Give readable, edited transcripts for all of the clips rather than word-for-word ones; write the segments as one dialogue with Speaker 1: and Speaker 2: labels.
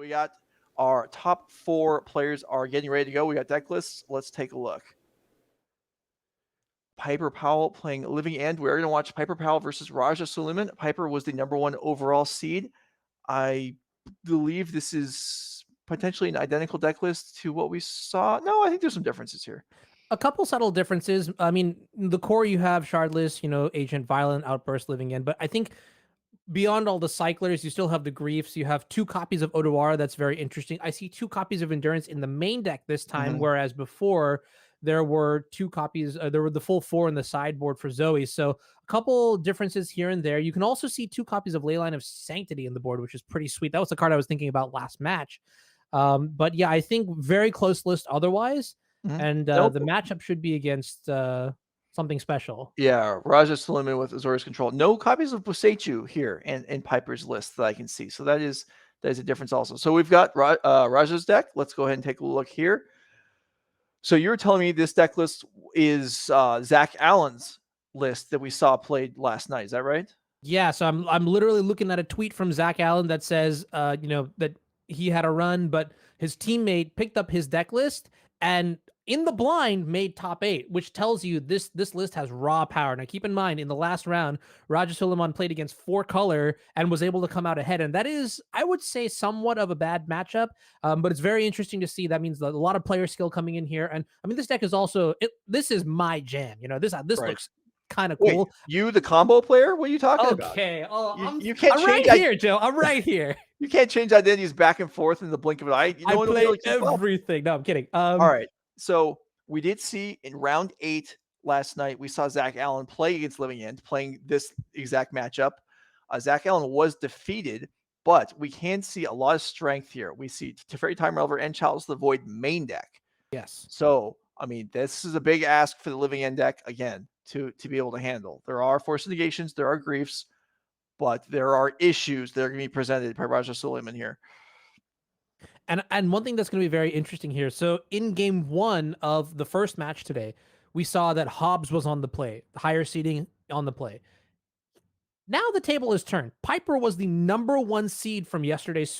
Speaker 1: we got our top 4 players are getting ready to go. We got deck lists. Let's take a look. Piper Powell playing Living End. We're going to watch Piper Powell versus Raja Sulaiman. Piper was the #1 overall seed. I believe this is potentially an identical deck list to what we saw. No, I think there's some differences here.
Speaker 2: A couple subtle differences. I mean, the core you have Shardless, Agent, Violent, Outburst, Living End, but I think beyond all the cyclers, you still have the Griefs. You have 2 copies of Otawara. That's very interesting. I see 2 copies of Endurance in the main deck this time, whereas before there were 2 copies. There were the full 4 in the sideboard for Zoe. So a couple differences here and there. You can also see 2 copies of Leyline of Sanctity in the board, which is pretty sweet. That was the card I was thinking about last match. But yeah, I think very close list otherwise. And the matchup should be against something special.
Speaker 1: Yeah, Raja Sulaiman with Azorius Control. No copies of Bosechu here in Piper's list that I can see. So that is a difference also. So we've got Raja's deck. Let's go ahead and take a look here. So you're telling me this deck list is Zach Allen's list that we saw played last night. Is that right?
Speaker 2: Yeah, so I'm literally looking at a tweet from Zach Allen that says, that he had a run, but his teammate picked up his deck list and in the blind made top 8, which tells you this list has raw power. Now, keep in mind, in the last round, Raja Sulaiman played against 4 color and was able to come out ahead. And that is, I would say, somewhat of a bad matchup, but it's very interesting to see. That means a lot of player skill coming in here. And I mean, this deck is also, this is my jam. This right. Looks kind of cool.
Speaker 1: Wait, you the combo player? What are you talking about?
Speaker 2: Okay. Oh,
Speaker 1: you can't
Speaker 2: I'm
Speaker 1: change
Speaker 2: right here, Joe. I'm right here.
Speaker 1: You can't change identities back and forth in the blink of an eye.
Speaker 2: I play everything. No, I'm kidding.
Speaker 1: All right. So we did see in round 8 last night, we saw Zach Allen play against Living End, playing this exact matchup. Zach Allen was defeated, but we can see a lot of strength here. We see Teferi Time Raveler and Chalice of the Void main deck.
Speaker 2: Yes.
Speaker 1: So, I mean, this is a big ask for the Living End deck, again, to be able to handle. There are Force Negations, there are Griefs, but there are issues that are going to be presented by Raja Sulaiman here.
Speaker 2: And one thing that's going to be very interesting here. So in game 1 of the first match today, we saw that Hobbs was on the play, higher seeding on the play. Now the table is turned. Piper was the #1 seed from yesterday's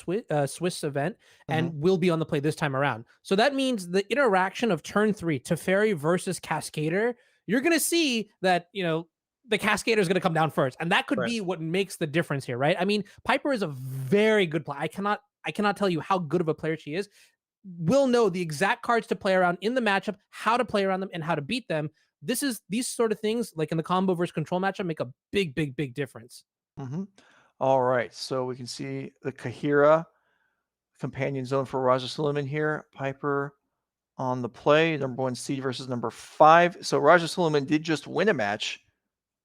Speaker 2: Swiss event and will be on the play this time around. So that means the interaction of turn 3, Teferi versus Cascader, you're going to see that, the Cascader is going to come down first. And that could be what makes the difference here, right? I mean, Piper is a very good player. I cannot tell you how good of a player she is. We'll know the exact cards to play around in the matchup, how to play around them, and how to beat them. These sort of things, like in the combo versus control matchup, make a big, big, big difference.
Speaker 1: All right, so we can see the Kahira companion zone for Raja Sulaiman here. Piper on the play, #1 seed versus #5. So Raja Sulaiman did just win a match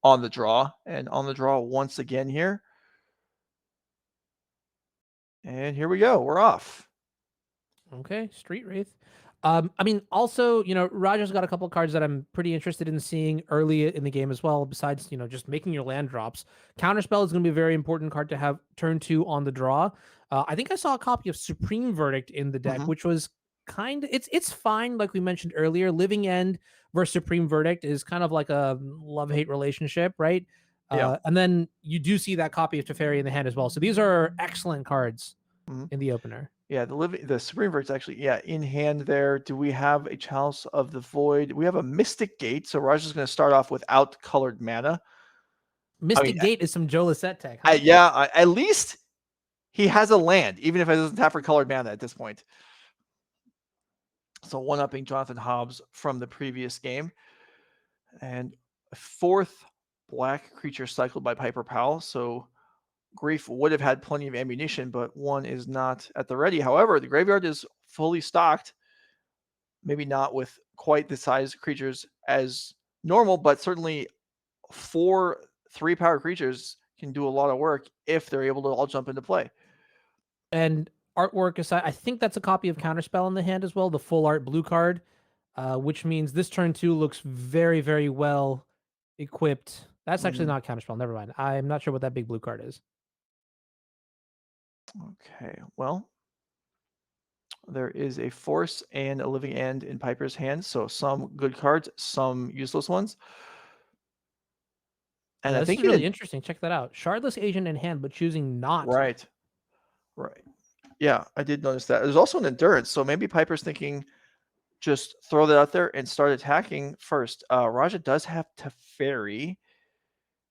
Speaker 1: on the draw, and on the draw once again here. And here we go. We're off.
Speaker 2: Okay, Street Wraith. I mean, also, Raja's got a couple of cards that I'm pretty interested in seeing early in the game as well, besides, just making your land drops. Counterspell is going to be a very important card to have turn 2 on the draw. I think I saw a copy of Supreme Verdict in the deck, which was it's fine, like we mentioned earlier. Living End versus Supreme Verdict is kind of like a love-hate relationship, right?
Speaker 1: Yeah.
Speaker 2: And then you do see that copy of Teferi in the hand as well. So these are excellent cards in the opener.
Speaker 1: Yeah, the Supreme Vert's actually, in hand there. Do we have a Chalice of the Void? We have a Mystic Gate, so Raja's going to start off without colored mana.
Speaker 2: Mystic Gate is some Joe Lisette tech.
Speaker 1: Huh? At least he has a land, even if it doesn't have for colored mana at this point. So one-upping Jonathan Hobbs from the previous game. And a 4th black creature cycled by Piper Powell, so Grief would have had plenty of ammunition, but 1 is not at the ready. However, the graveyard is fully stocked. Maybe not with quite the size creatures as normal, but certainly 4 3-power creatures can do a lot of work if they're able to all jump into play.
Speaker 2: And artwork aside, I think that's a copy of Counterspell in the hand as well, the full art blue card, which means this turn 2 looks very, very well equipped. That's actually not Counterspell. Never mind. I'm not sure what that big blue card is.
Speaker 1: Okay, well, there is a Force and a Living End in Piper's hand, so some good cards, some useless ones. And I think
Speaker 2: it's really interesting. Check that out. Shardless Agent in hand, but choosing not.
Speaker 1: Right. Yeah, I did notice that. There's also an endurance, so maybe Piper's thinking just throw that out there and start attacking first. Raja does have Teferi,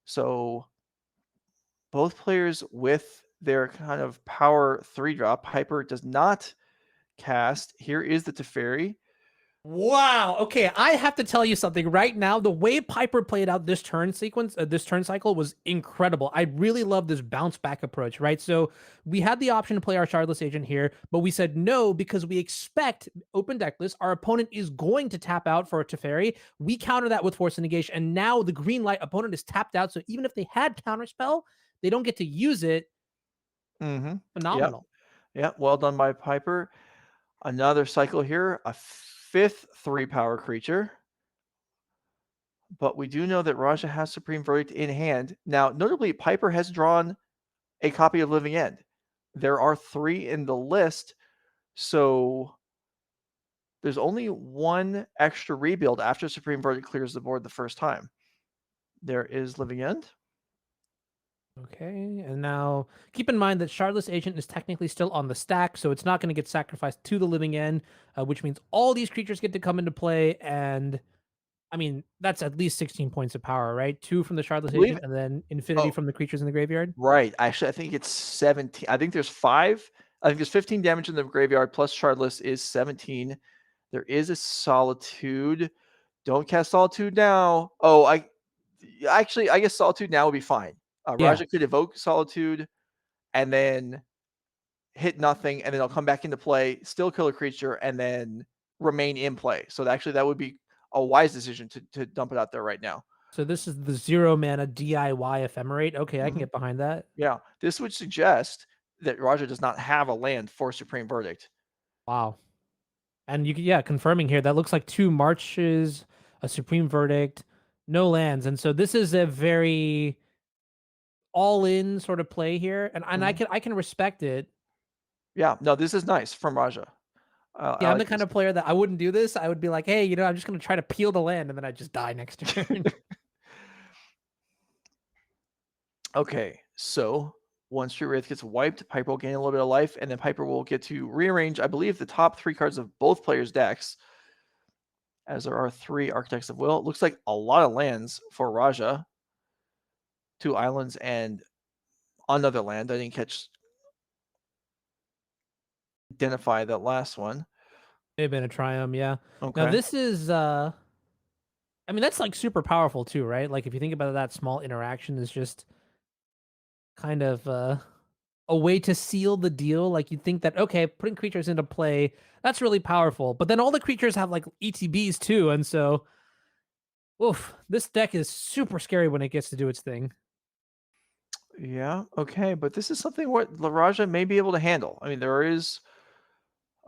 Speaker 1: so both players with their kind of power 3-drop. Piper does not cast. Here is the Teferi.
Speaker 2: Wow. Okay, I have to tell you something right now. The way Piper played out this turn sequence, this turn cycle was incredible. I really love this bounce back approach, right? So we had the option to play our Shardless Agent here, but we said no because we expect open decklist. Our opponent is going to tap out for a Teferi. We counter that with Force of Negation, and now the green light opponent is tapped out. So even if they had counterspell, they don't get to use it.
Speaker 1: Mm-hmm.
Speaker 2: Phenomenal.
Speaker 1: Yep. Well done by Piper. Another cycle here, a 5th 3-power creature. But we do know that Raja has Supreme Verdict in hand. Now, notably, Piper has drawn a copy of Living End. There are 3 in the list, so there's only 1 extra rebuild after Supreme Verdict clears the board the first time. There is Living End.
Speaker 2: Okay, and now keep in mind that Shardless Agent is technically still on the stack, so it's not going to get sacrificed to the Living End, which means all these creatures get to come into play, and I mean, that's at least 16 points of power, right? 2 from the Shardless Agent, and then infinity from the creatures in the graveyard.
Speaker 1: Right. Actually, I think it's 17. I think there's 5. I think there's 15 damage in the graveyard, plus Shardless is 17. There is a Solitude. Don't cast Solitude now. Oh, I guess Solitude now would be fine.
Speaker 2: Yeah.
Speaker 1: Raja could evoke Solitude and then hit nothing, and then it'll come back into play, still kill a creature, and then remain in play. So actually, that would be a wise decision to dump it out there right now.
Speaker 2: So this is the 0 mana DIY Ephemerate. Okay, I can get behind that.
Speaker 1: Yeah, this would suggest that Raja does not have a land for Supreme Verdict.
Speaker 2: Wow. And confirming here, that looks like 2 marches, a Supreme Verdict, no lands. And so this is a very all-in sort of play here. And I can respect it.
Speaker 1: Yeah, no, this is nice from Raja.
Speaker 2: Yeah, I'm the kind of player that I wouldn't do this. I would be like, hey, I'm just going to try to peel the land, and then I just die next turn.
Speaker 1: Okay, so once your Wraith gets wiped, Piper will gain a little bit of life, and then Piper will get to rearrange, I believe, the top 3 cards of both players' decks, as there are 3 Architects of Will. It looks like a lot of lands for Raja. 2 islands and another land. I didn't identify that last one.
Speaker 2: May have been a Triumph, yeah.
Speaker 1: Okay.
Speaker 2: Now this is I mean, that's like super powerful too, right? Like if you think about it, that small interaction is just kind of a way to seal the deal. Like you think that, okay, putting creatures into play, that's really powerful. But then all the creatures have like ETBs too, and so oof, this deck is super scary when it gets to do its thing.
Speaker 1: Yeah, okay, but this is something what Raja may be able to handle. I mean, there is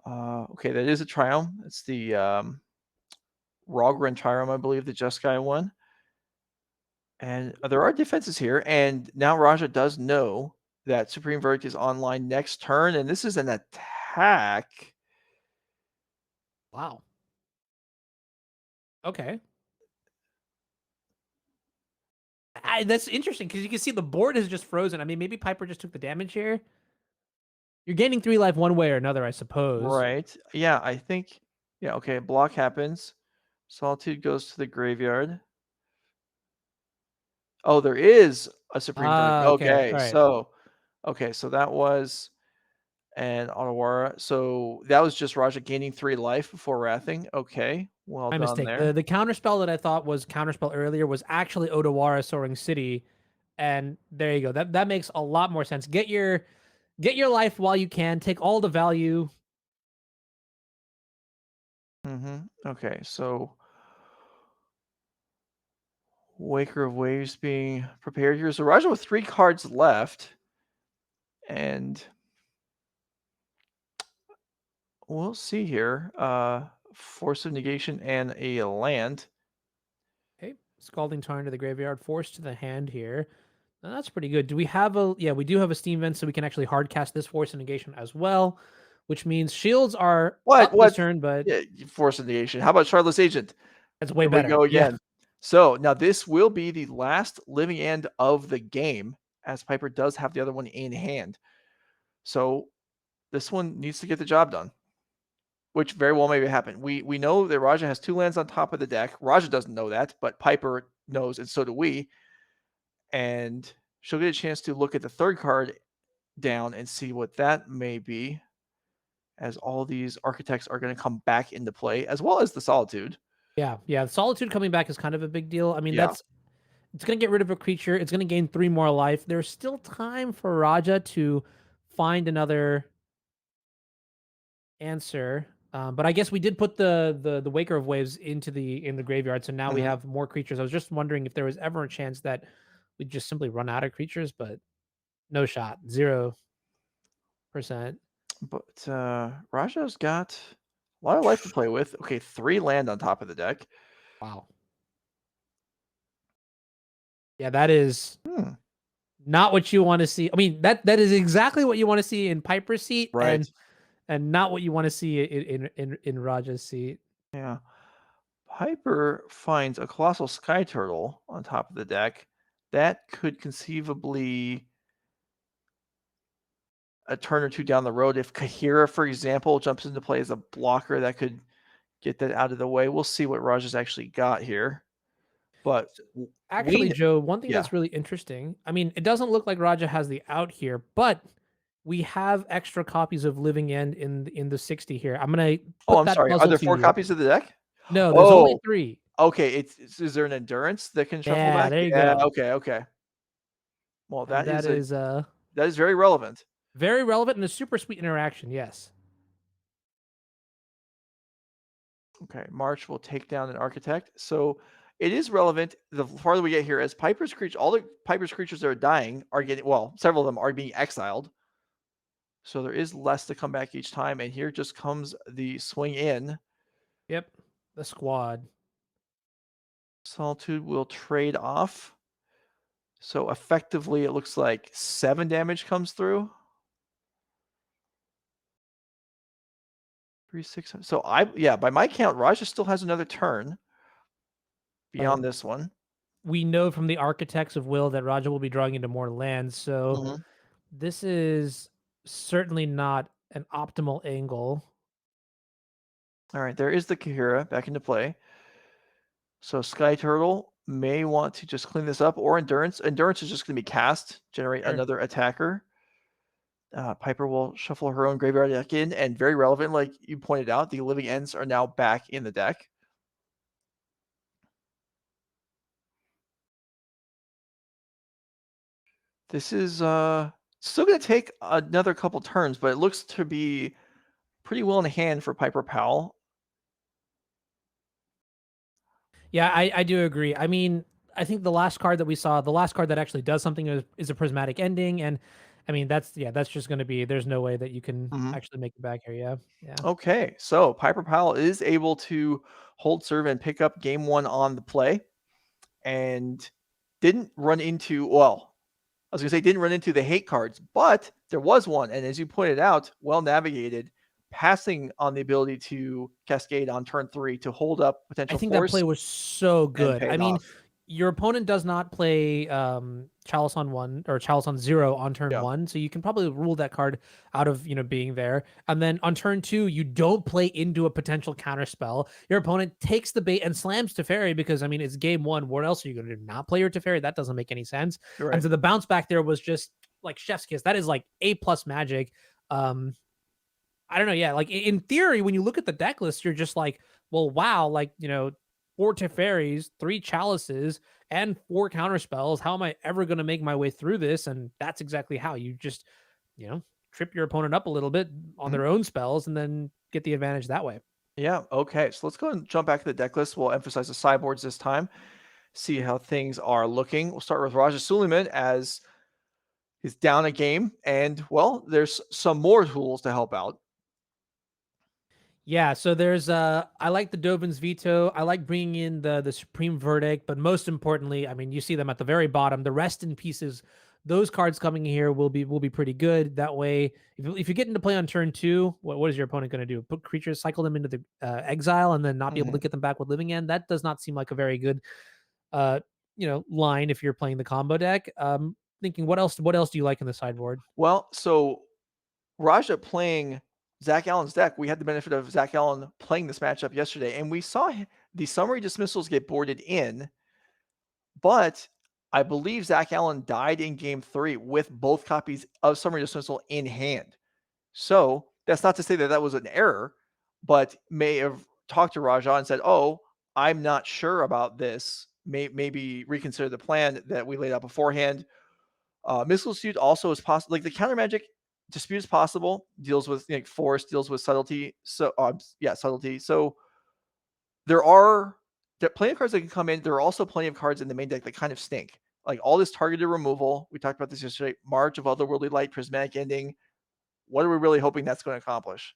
Speaker 1: okay, that is a Triumph. It's the Rogren Triumph, I believe, the Jeskai one. And there are defenses here, and now Raja does know that Supreme Verdict is online next turn, and this is an attack.
Speaker 2: Wow. Okay. That's interesting because you can see the board is just frozen. I mean, maybe Piper just took the damage here. You're gaining 3 life one way or another, I suppose.
Speaker 1: Right. Yeah, I think. Yeah, okay, block happens. Solitude goes to the graveyard. Oh, there is a Supreme Verdict.
Speaker 2: Okay.
Speaker 1: Okay, so that was an Otawara. So that was just Raja gaining 3 life before wrathing. Okay, well
Speaker 2: My
Speaker 1: done
Speaker 2: mistake.
Speaker 1: there.
Speaker 2: The counterspell that I thought was counterspell earlier was actually Otawara Soaring City, and there you go. That makes a lot more sense. Get your life while you can. Take all the value.
Speaker 1: Okay, so Waker of Waves being prepared here. So Raja with 3 cards left, and we'll see here. Force of Negation and a land.
Speaker 2: Okay, Scalding Tarn to the graveyard, Force to the hand here. Now, that's pretty good. Do we have a? Yeah, we do have a Steam Vent, so we can actually hard cast this Force of Negation as well, which means shields are up this turn, but
Speaker 1: yeah, Force of Negation. How about Shardless Agent?
Speaker 2: that's way
Speaker 1: Here
Speaker 2: better.
Speaker 1: we go again.
Speaker 2: Yeah.
Speaker 1: So now this will be the last living end of the game, as Piper does have the other one in hand. So this one needs to get the job done, which very well may happen. We know that Raja has 2 lands on top of the deck. Raja doesn't know that, but Piper knows, and so do we. And she'll get a chance to look at the 3rd card down and see what that may be, as all these architects are going to come back into play, as well as the Solitude.
Speaker 2: Yeah. Solitude coming back is kind of a big deal. I mean,
Speaker 1: Yeah.
Speaker 2: it's going to get rid of a creature. It's going to gain 3 more life. There's still time for Raja to find another answer. But I guess we did put the Waker of Waves in the graveyard, so now we
Speaker 1: Mhm.
Speaker 2: have more creatures. I was just wondering if there was ever a chance that we'd just simply run out of creatures, but no shot, 0%.
Speaker 1: But Raja's got a lot of life to play with. Okay, 3 land on top of the deck.
Speaker 2: Wow. Yeah, that is not what you want to see. I mean, that is exactly what you want to see in Piper's seat,
Speaker 1: Right.
Speaker 2: and not what you want to see in Raja's seat.
Speaker 1: Yeah. Piper finds a Colossal Skyturtle on top of the deck. That could conceivably a turn or 2 down the road. If Kahira, for example, jumps into play as a blocker, that could get that out of the way. We'll see what Raja's actually got here. But
Speaker 2: Actually, Joe, one thing
Speaker 1: yeah.
Speaker 2: that's really interesting. I mean, it doesn't look like Raja has the out here, but we have extra copies of Living End in the 60 here. I'm gonna
Speaker 1: Oh,
Speaker 2: put
Speaker 1: I'm
Speaker 2: that
Speaker 1: sorry. Are
Speaker 2: puzzle
Speaker 1: there
Speaker 2: to
Speaker 1: 4
Speaker 2: you.
Speaker 1: copies of the deck?
Speaker 2: No, there's only
Speaker 1: Oh,
Speaker 2: 3.
Speaker 1: okay. Is there an endurance that can shuffle
Speaker 2: Yeah,
Speaker 1: back?
Speaker 2: there you
Speaker 1: Yeah.
Speaker 2: go.
Speaker 1: Okay. Well,
Speaker 2: And that is
Speaker 1: that is very relevant.
Speaker 2: very relevant and a super sweet interaction. Yes.
Speaker 1: Okay, March will take down an architect. So it is relevant the farther we get here, as Piper's creature, all the Piper's creatures that are dying are getting, well, several of them are being exiled. So there is less to come back each time. And here just comes the swing in.
Speaker 2: Yep. The squad.
Speaker 1: Solitude will trade off. So effectively, it looks like 7 damage comes through. 3, 6. So by my count, Raja still has another turn beyond this one.
Speaker 2: We know from the Architects of Will that Raja will be drawing into more lands, so this is certainly not an optimal angle.
Speaker 1: All right, there is the Kahira back into play. So Sky Turtle may want to just clean this up, or Endurance. Endurance is just going to be cast, generate another attacker. Piper will shuffle her own graveyard deck in, and very relevant, like you pointed out, the Living Ends are now back in the deck. This is still going to take another couple turns, but it looks to be pretty well in hand for Piper Powell.
Speaker 2: Yeah, I do agree. I mean, I think the last card that we saw, the last card that actually does something is a Prismatic Ending, and I mean that's just going to be. There's no way that you can actually make it back here. Yeah.
Speaker 1: Okay, so Piper Powell is able to hold serve and pick up game 1 on the play, and didn't run into, well, I was going to say didn't run into the hate cards, but there was one. And as you pointed out, well navigated, passing on the ability to cascade on turn 3 to hold up potential
Speaker 2: I think
Speaker 1: force.
Speaker 2: that play was so good. I mean,
Speaker 1: Off.
Speaker 2: your opponent does not play Chalice on 1 or Chalice on 0 on turn 1, so you can probably rule that card out of being there. And then on turn 2, you don't play into a potential counter spell. Your opponent takes the bait and slams Teferi because I mean it's game 1. What else are you going to do? Not play your Teferi? That doesn't make any sense.
Speaker 1: Right.
Speaker 2: And so the bounce back there was just like chef's kiss. That is like A+ magic. I don't know. Yeah, like in theory, when you look at the deck list, you're just like, well, wow, like 4 Teferis, 3 Chalices, and 4 counter spells. How am I ever going to make my way through this? And that's exactly how you just, trip your opponent up a little bit on their own spells and then get the advantage that way.
Speaker 1: Yeah. Okay. So let's go and jump back to the deck list. We'll emphasize the sideboards this time. See how things are looking. We'll start with Raja Sulaiman as he's down a game, and well, there's some more tools to help out.
Speaker 2: Yeah, so there's I like the Dovin's Veto. I like bringing in the Supreme Verdict, but most importantly, I mean, you see them at the very bottom. The Rest in Pieces, those cards coming here will be pretty good. That way, if you get into play on turn 2, what is your opponent going to do? Put creatures, cycle them into the exile, and then not be able to get them back with Living End? That does not seem like a very good line if you're playing the combo deck. Thinking what else do you like in the sideboard?
Speaker 1: Well, so Raja playing Zach Allen's deck, we had the benefit of Zach Allen playing this matchup yesterday, and we saw the summary dismissals get boarded in, but I believe Zach Allen died in game 3 with both copies of summary dismissal in hand. So that's not to say that that was an error, but may have talked to Raja and said, "Oh, I'm not sure about this. Maybe reconsider the plan that we laid out beforehand." Mystical Suit also is possible. Like the counter magic dispute is possible. Deals with like force, deals with subtlety. So subtlety. So there are plenty of cards that can come in. There are also plenty of cards in the main deck that kind of stink. Like all this targeted removal. We talked about this yesterday. March of Otherworldly Light, Prismatic Ending. What are we really hoping that's going to accomplish?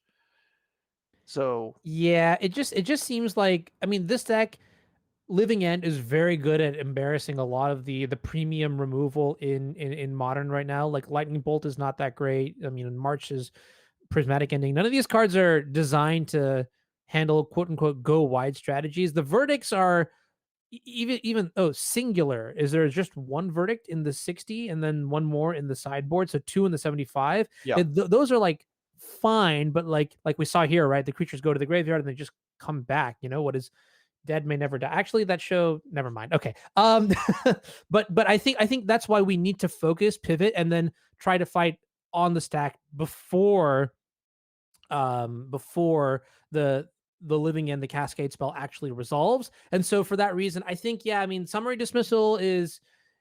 Speaker 1: So
Speaker 2: Yeah, it just seems like, I mean, this deck, Living End, is very good at embarrassing a lot of the premium removal in modern right now. Like Lightning Bolt is not that great. I mean, March is Prismatic Ending. None of these cards are designed to handle quote unquote go wide strategies. The verdicts are even singular. Is there just one verdict in the 60 and then one more in the sideboard? So two in the 75.
Speaker 1: yeah,
Speaker 2: Those are like fine, but like we saw here, right? The creatures go to the graveyard and they just come back. What is dead may never die. Actually, that show, never mind. Okay. But I think that's why we need to focus, pivot, and then try to fight on the stack before the living end, the cascade spell actually resolves. And so for that reason, I think, yeah, I mean, summary dismissal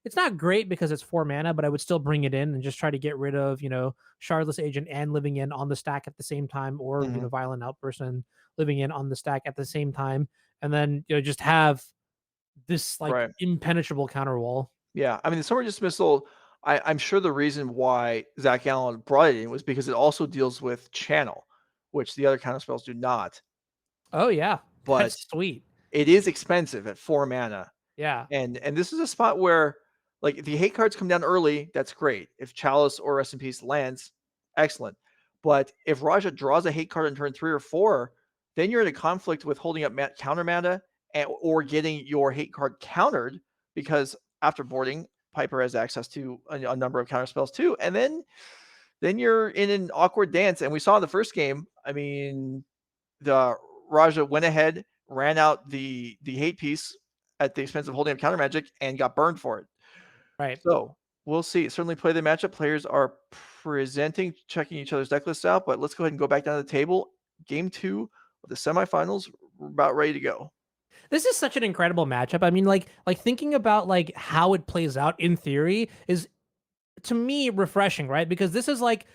Speaker 2: it's not great because it's 4 mana, but I would still bring it in and just try to get rid of, Shardless Agent and Living In on the stack at the same time, or,
Speaker 1: mhm,
Speaker 2: Violent Outburst and Living In on the stack at the same time. And then, just have this like
Speaker 1: right.
Speaker 2: impenetrable counter wall.
Speaker 1: Yeah, I mean, the summary dismissal. I'm sure the reason why Zach Allen brought it in was because it also deals with channel, which the other counter spells do not.
Speaker 2: Oh yeah.
Speaker 1: But
Speaker 2: That's sweet.
Speaker 1: it is expensive at 4 mana.
Speaker 2: Yeah.
Speaker 1: And this is a spot where, like, if the hate cards come down early, that's great. If Chalice or Rest in Peace lands, excellent. But if Raja draws a hate card in turn 3 or 4, then you're in a conflict with holding up counter mana or getting your hate card countered, because after boarding, Piper has access to a number of counter spells too. And then you're in an awkward dance. And we saw in the first game, I mean, the Raja went ahead, ran out the hate piece at the expense of holding up counter magic, and got burned for it.
Speaker 2: Right.
Speaker 1: So we'll see. Certainly play the matchup. Players are presenting, checking each other's deck lists out. But let's go ahead and go back down to the table. Game 2 of the semifinals. We're about ready to go.
Speaker 2: This is such an incredible matchup. I mean, like thinking about like how it plays out in theory is, to me, refreshing, right? Because this is like,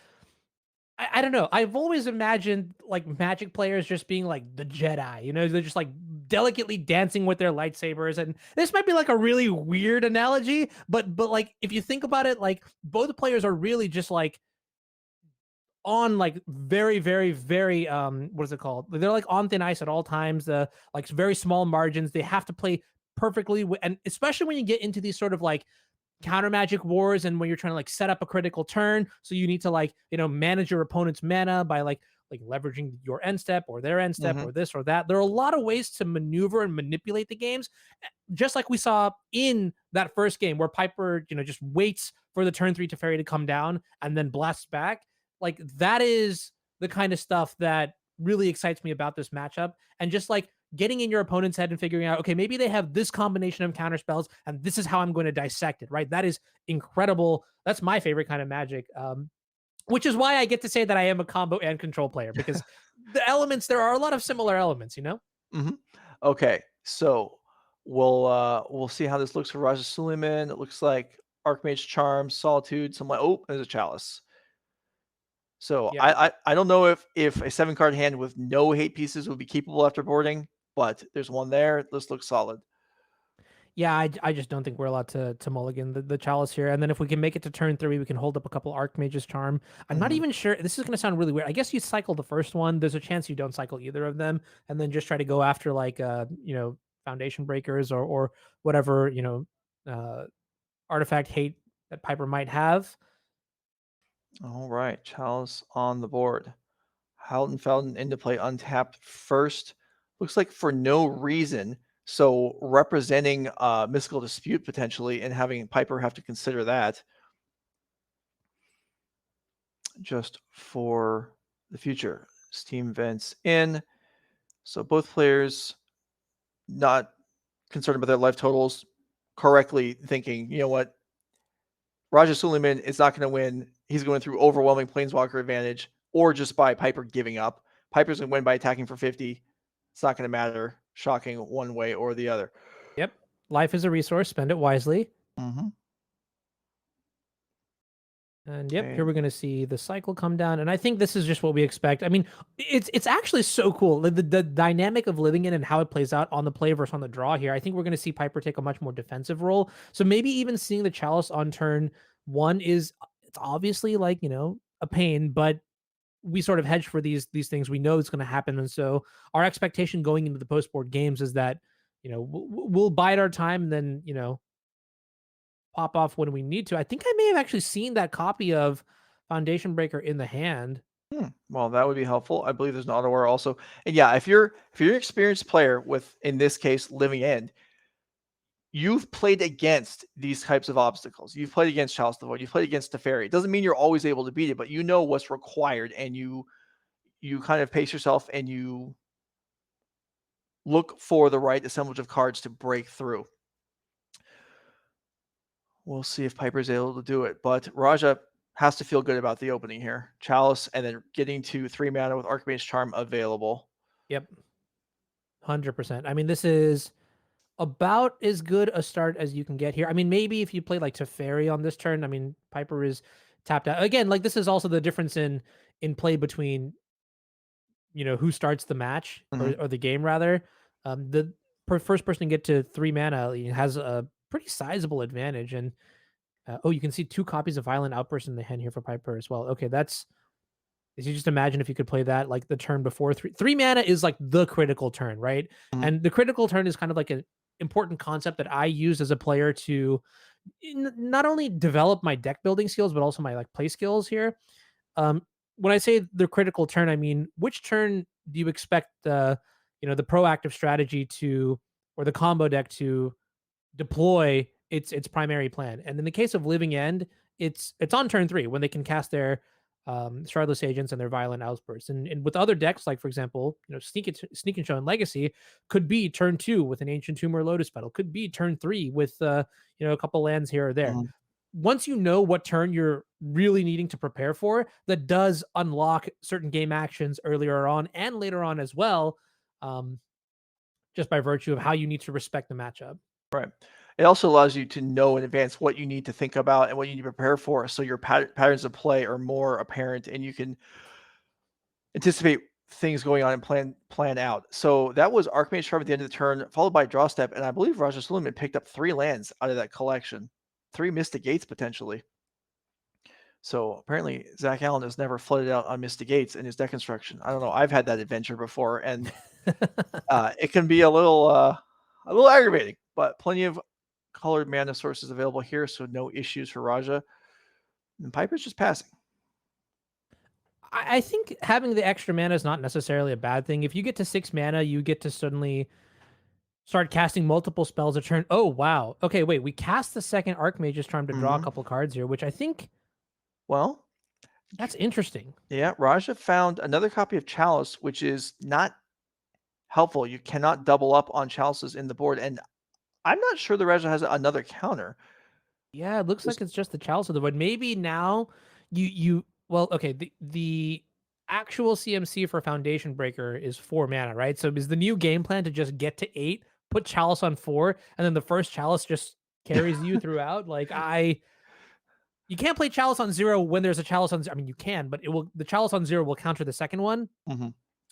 Speaker 2: I don't know. I've always imagined like Magic players just being like the Jedi, they're just like delicately dancing with their lightsabers. And this might be like a really weird analogy, but like if you think about it, like both players are really just like on like very very very what is it called, they're like on thin ice at all times, like very small margins. They have to play perfectly, and especially when you get into these sort of like counter magic wars, and when you're trying to like set up a critical turn, so you need to like manage your opponent's mana by like leveraging your end step or their end step
Speaker 1: Mm-hmm.
Speaker 2: or this or that. There are a lot of ways to maneuver and manipulate the games, just like we saw in that first game where Piper just waits for the turn 3 Teferi to come down and then blasts back. Like that is the kind of stuff that really excites me about this matchup. And just like getting in your opponent's head and figuring out, okay, maybe they have this combination of counter spells and this is how I'm going to dissect it, right? That is incredible. That's my favorite kind of Magic. Which is why I get to say that I am a combo and control player, because there are a lot of similar elements.
Speaker 1: Mm-hmm. Okay, so we'll see how this looks for Raja Sulaiman. It looks like Archmage Charm, Solitude, some like, oh, there's a Chalice. So
Speaker 2: Yeah.
Speaker 1: I don't know if a 7-card hand with no hate pieces would be capable after boarding, but there's one there. This looks solid.
Speaker 2: Yeah, I just don't think we're allowed to mulligan the chalice here. And then if we can make it to turn 3, we can hold up a couple Archmage's Charm. I'm not
Speaker 1: Mhm.
Speaker 2: even sure. This is going to sound really weird. I guess you cycle the first one. There's a chance you don't cycle either of them, and then just try to go after like Foundation Breakers or whatever uh, artifact hate that Piper might have.
Speaker 1: All right, Chalice on the board. Houghton Felton into play untapped first. Looks like for no reason. So representing mystical dispute potentially, and having Piper have to consider that. just for the future. Steam vents in. So both players not concerned about their life totals, correctly thinking, you know what, Raja Sulaiman is not going to win. He's going through overwhelming Planeswalker advantage or just by Piper giving up. Piper's going to win by attacking for 50. It's not going to matter. Shocking one way or the other.
Speaker 2: Yep. Life is a resource. Spend it wisely.
Speaker 1: Mm-hmm.
Speaker 2: And yep,
Speaker 1: Okay.
Speaker 2: here we're going to see the cycle come down. And I think this is just what we expect. I mean, it's actually so cool. The dynamic of living in and how it plays out on the play versus on the draw here. I think we're going to see Piper take a much more defensive role. So maybe even seeing the Chalice on turn 1 it's obviously like, a pain, but we sort of hedge for these things. We know it's going to happen. And so our expectation going into the post board games is that, we'll bide our time and then, pop off when we need to. I think I may have actually seen that copy of Foundation Breaker in the hand.
Speaker 1: Well, that would be helpful. I believe there's an Otawara also. And yeah, if you're an experienced player with, in this case, Living End, you've played against these types of obstacles. You've played against Chalice of the Void. You've played against Teferi. It doesn't mean you're always able to beat it, but you know what's required, and you kind of pace yourself and you look for the right assemblage of cards to break through. We'll see if Piper's able to do it, but Raja has to feel good about the opening here. Chalice, and then getting to 3 mana with Archmage Charm available.
Speaker 2: Yep. 100%. I mean, this is about as good a start as you can get here. I mean, maybe if you play like Teferi on this turn, I mean, Piper is tapped out. Again, like this is also the difference in play between, who starts the match or the game rather. The first person to get to 3 mana has a pretty sizable advantage. And you can see 2 copies of Violent Outburst in the hand here for Piper as well. Okay, you just imagine if you could play that like the turn before 3 mana is like the critical turn, right?
Speaker 1: Mhm.
Speaker 2: And the critical turn is kind of like an important concept that I use as a player to not only develop my deck building skills, but also my like play skills here. When I say the critical turn, I mean which turn do you expect the proactive strategy to or the combo deck to deploy its primary plan. And in the case of Living End, it's on turn 3 when they can cast their Shardless Agents and their Violent Outbursts. And with other decks, like for example, Sneak and Show and Legacy, could be turn 2 with an Ancient Tomb or Lotus Petal. Could be turn 3 with a couple lands here or there.
Speaker 1: Mhm.
Speaker 2: Once you know what turn you're really needing to prepare for, that does unlock certain game actions earlier on and later on as well, just by virtue of how you need to respect the matchup.
Speaker 1: Right. It also allows you to know in advance what you need to think about and what you need to prepare for, so your patterns of play are more apparent, and you can anticipate things going on and plan out. So that was Archmage Charm at the end of the turn, followed by Draw Step, and I believe Raja Sulaiman picked up 3 lands out of that collection, 3 Mystic Gates potentially. So apparently Zach Allen has never flooded out on Mystic Gates in his deck construction. I don't know. I've had that adventure before, and it can be a little aggravating, but plenty of colored mana sources available here, so no issues for Raja. And Piper's just passing.
Speaker 2: I think having the extra mana is not necessarily a bad thing. If you get to 6 mana, you get to suddenly start casting multiple spells a turn. Oh, wow. Okay, wait. We cast the second Archmage's Charm to draw a couple cards here, which I think
Speaker 1: Well,
Speaker 2: that's interesting.
Speaker 1: yeah, Raja found another copy of Chalice, which is not helpful. You cannot double up on Chalices in the board, and I'm not sure the Raja has another counter.
Speaker 2: Yeah, it looks like it's just the Chalice of the Void. Maybe now well, okay, the actual CMC for Foundation Breaker is 4 mana, right? So is the new game plan to just get to 8, put Chalice on 4, and then the first Chalice just carries you throughout? Like you can't play Chalice on 0 when there's a Chalice on 0. I mean, you can, but the Chalice on 0 will counter the second one,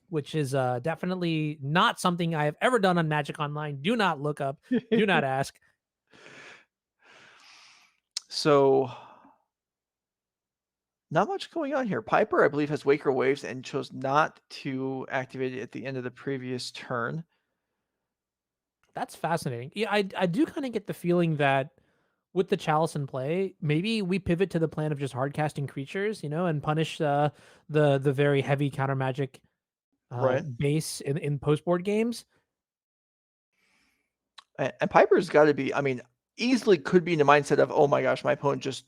Speaker 2: which is definitely not something I have ever done on Magic Online. Do not look up. Do not ask.
Speaker 1: So not much going on here. Piper, I believe, has Waker Waves and chose not to activate it at the end of the previous turn.
Speaker 2: That's fascinating. Yeah, I do kind of get the feeling that with the Chalice in play, maybe we pivot to the plan of just hard casting creatures, and punish the very heavy counter magic
Speaker 1: Right.
Speaker 2: base in post board games.
Speaker 1: And Piper's got to be, I mean, easily could be in the mindset of, oh my gosh, my opponent just,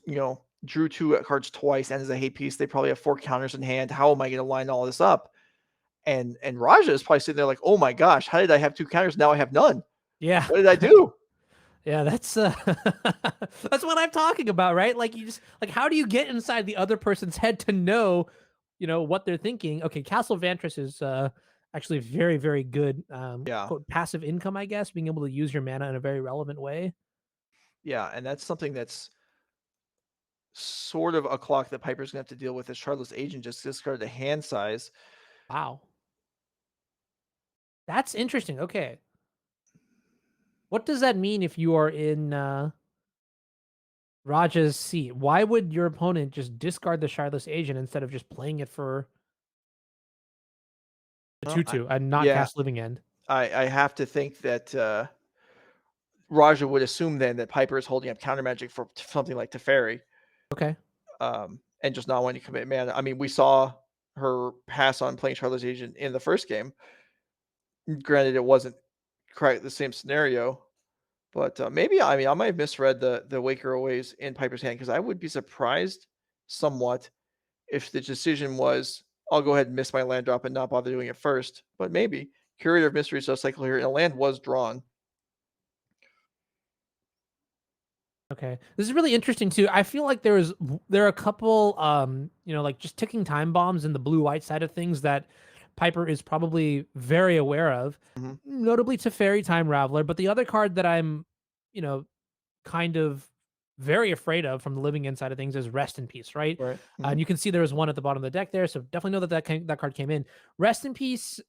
Speaker 1: drew 2 cards twice and as a hate piece. They probably have 4 counters in hand. How am I going to line all this up? And Raja is probably sitting there like, oh my gosh, how did I have 2 counters? Now I have none.
Speaker 2: Yeah.
Speaker 1: What did I do?
Speaker 2: Yeah, that's that's what I'm talking about, right? Like you just like how do you get inside the other person's head to know, what they're thinking? Okay, Castle Vantress is actually very, very good
Speaker 1: Yeah.
Speaker 2: quote passive income, I guess, being able to use your mana in a very relevant way.
Speaker 1: Yeah. And that's something that's sort of a clock that Piper's going to have to deal with as Shardless Agent just discarded the hand size.
Speaker 2: Wow. That's interesting. Okay. What does that mean if you are in Raja's seat? Why would your opponent just discard the Shardless Agent instead of just playing it for the
Speaker 1: Well,
Speaker 2: 2/2 and not
Speaker 1: yeah,
Speaker 2: cast Living End?
Speaker 1: I have to think that Raja would assume then that Piper is holding up counter magic for something like Teferi,
Speaker 2: Okay.
Speaker 1: and just not wanting to commit mana. I mean, we saw her pass on playing Charlotte's Agent in the first game. Granted, it wasn't quite the same scenario, but maybe I might have misread the Waker Always in Piper's hand because I would be surprised somewhat if the decision was I'll go ahead and miss my land drop and not bother doing it first. But maybe Curator of Mysteries does cycle here, and a land was drawn.
Speaker 2: Okay. This is really interesting too. I feel like there are a couple like just ticking time bombs in the blue white side of things that Piper is probably very aware of.
Speaker 1: Mm-hmm.
Speaker 2: Notably Teferi Time Raveler, but the other card that I'm, you know, kind of very afraid of from the living inside of things is Rest in Peace, right?
Speaker 1: Right.
Speaker 2: And you can see there was one at the bottom of the deck there, so definitely know that that card came in. Rest in Peace,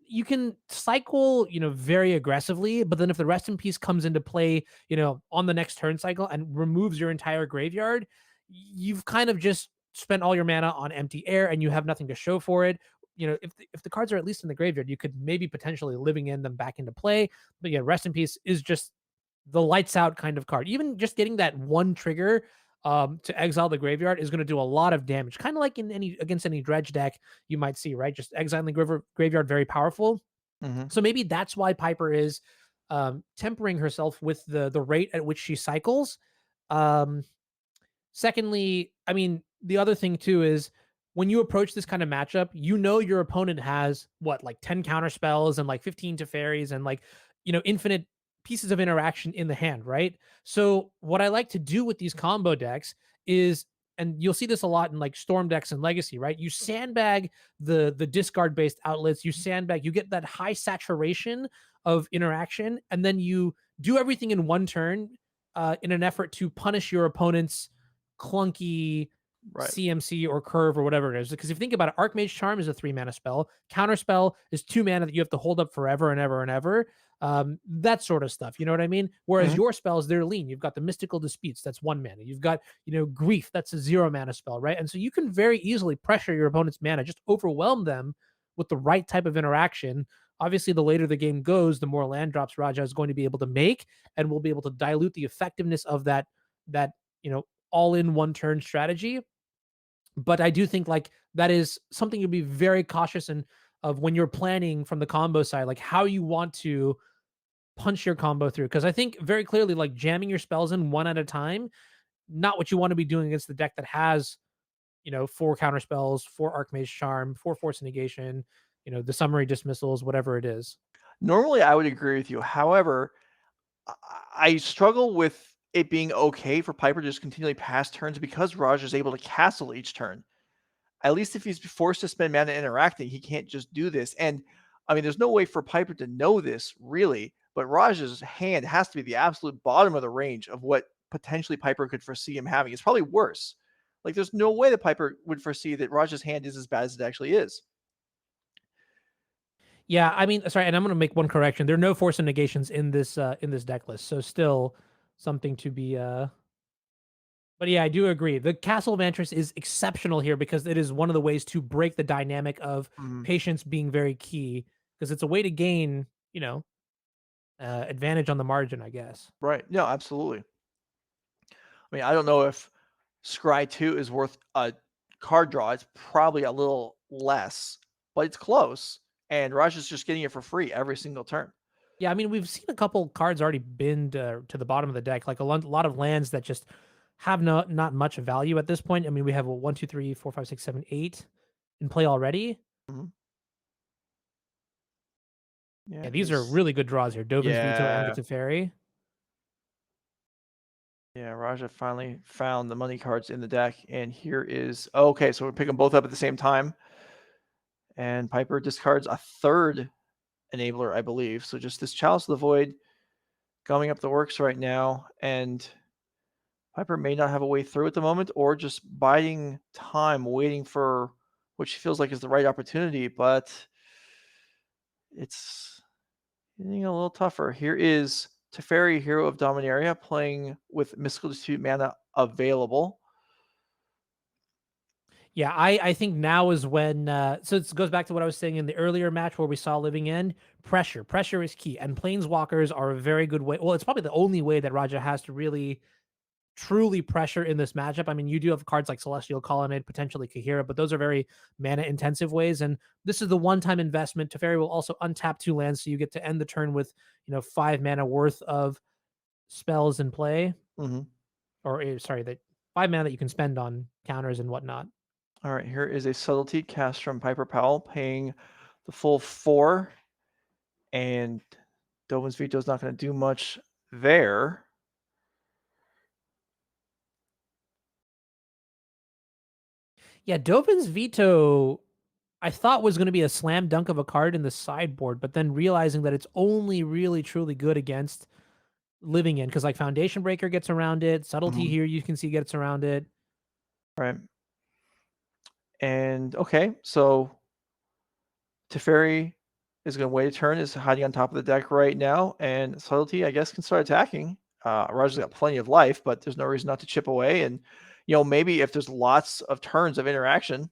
Speaker 2: you can cycle, very aggressively, but then if the Rest in Peace comes into play, on the next turn cycle and removes your entire graveyard, you've kind of just spent all your mana on empty air and you have nothing to show for it. If the cards are at least in the graveyard, you could maybe potentially living in them back into play. But yeah, Rest in Peace is just the lights out kind of card. Even just getting that one trigger to exile the graveyard is going to do a lot of damage. Kind of like in against any dredge deck you might see, right? Just exiling the graveyard, very powerful.
Speaker 1: Mm-hmm.
Speaker 2: So maybe that's why Piper is tempering herself with the rate at which she cycles. Um, Secondly, I mean, the other thing too is when you approach this kind of matchup, your opponent has what, like 10 counter spells and like 15 Teferis and like, infinite pieces of interaction in the hand, right? So what I like to do with these combo decks is, and you'll see this a lot in like storm decks and legacy, right? You sandbag the discard based outlets, you get that high saturation of interaction, and then you do everything in one turn in an effort to punish your opponent's clunky
Speaker 1: Right.
Speaker 2: CMC or curve or whatever it is. Because if you think about it, Archmage Charm is a 3 mana spell. Counter spell is 2 mana that you have to hold up forever and ever and ever. That sort of stuff. You know what I mean? Whereas
Speaker 1: Mm-hmm.
Speaker 2: your spells, they're lean. You've got the Mystical Disputes, that's 1 mana. You've got, Grief, that's a 0 mana spell, right? And so you can very easily pressure your opponent's mana, just overwhelm them with the right type of interaction. Obviously, the later the game goes, the more land drops Raja is going to be able to make, and will be able to dilute the effectiveness of that all in one turn strategy. But I do think like that is something you'll be very cautious in of when you're planning from the combo side, like how you want to punch your combo through. Because I think very clearly, like jamming your spells in one at a time, not what you want to be doing against the deck that has, 4 counter spells, 4 Archmage Charm, 4 Force Negation, the summary dismissals, whatever it is.
Speaker 1: Normally, I would agree with you. However, I struggle with it being okay for Piper to just continually pass turns because Raj is able to castle each turn. At least if he's forced to spend mana interacting, he can't just do this. And I mean, there's no way for Piper to know this really, but Raj's hand has to be the absolute bottom of the range of what potentially Piper could foresee him having. It's probably worse. Like, there's no way that Piper would foresee that Raj's hand is as bad as it actually is.
Speaker 2: Yeah, I mean, sorry, and I'm gonna make one correction. There are no force and negations in this deck list, so still something to be but yeah, I do agree. The Castle Vantress is exceptional here because it is one of the ways to break the dynamic of
Speaker 1: Mhm.
Speaker 2: patience being very key, because it's a way to gain, advantage on the margin, I guess.
Speaker 1: Right. No, absolutely. I mean, I don't know if Scry 2 is worth a card draw. It's probably a little less, but it's close. And Raj is just getting it for free every single turn.
Speaker 2: Yeah, I mean, we've seen a couple cards already been to the bottom of the deck, like a lot of lands that just have not much value at this point. I mean, we have 1, 2, 3, 4, 5, 6, 7, 8 in play already.
Speaker 1: Mhm.
Speaker 2: Yeah, these are really good draws here. Dovin's Veto and the
Speaker 1: Yeah.
Speaker 2: Teferi.
Speaker 1: Yeah, Raja finally found the money cards in the deck, and here is okay. So we're picking both up at the same time, and Piper discards a third enabler, I believe. So just this Chalice of the Void coming up the works right now, and Piper may not have a way through at the moment, or just biding time, waiting for what she feels like is the right opportunity. But it's getting a little tougher. Here is Teferi, Hero of Dominaria, playing with Mystical Dispute mana available.
Speaker 2: Yeah, I think now is when so it goes back to what I was saying in the earlier match where we saw Living End. Pressure is key, and Planeswalkers are a very good way. Well, it's probably the only way that Raja has to really truly pressure in this matchup. I mean, you do have cards like Celestial Colonnade, potentially Kahira, but those are very mana intensive ways. And this is the one time investment. Teferi will also untap 2 lands, so you get to end the turn with 5 mana worth of spells in play,
Speaker 1: Mm-hmm.
Speaker 2: or sorry, that 5 mana that you can spend on counters and whatnot.
Speaker 1: All right, here is a Subtlety cast from Piper Powell, paying the full 4, and Dovin's Veto is not going to do much there.
Speaker 2: Yeah, Dovin's Veto I thought was going to be a slam dunk of a card in the sideboard, but then realizing that it's only really truly good against Living End, because like Foundation Breaker gets around it, Subtlety here you can see gets around it.
Speaker 1: Right. And okay, so Teferi is going to wait a turn, is hiding on top of the deck right now, and Subtlety, I guess, can start attacking. Raja's got plenty of life, but there's no reason not to chip away. And, maybe if there's lots of turns of interaction,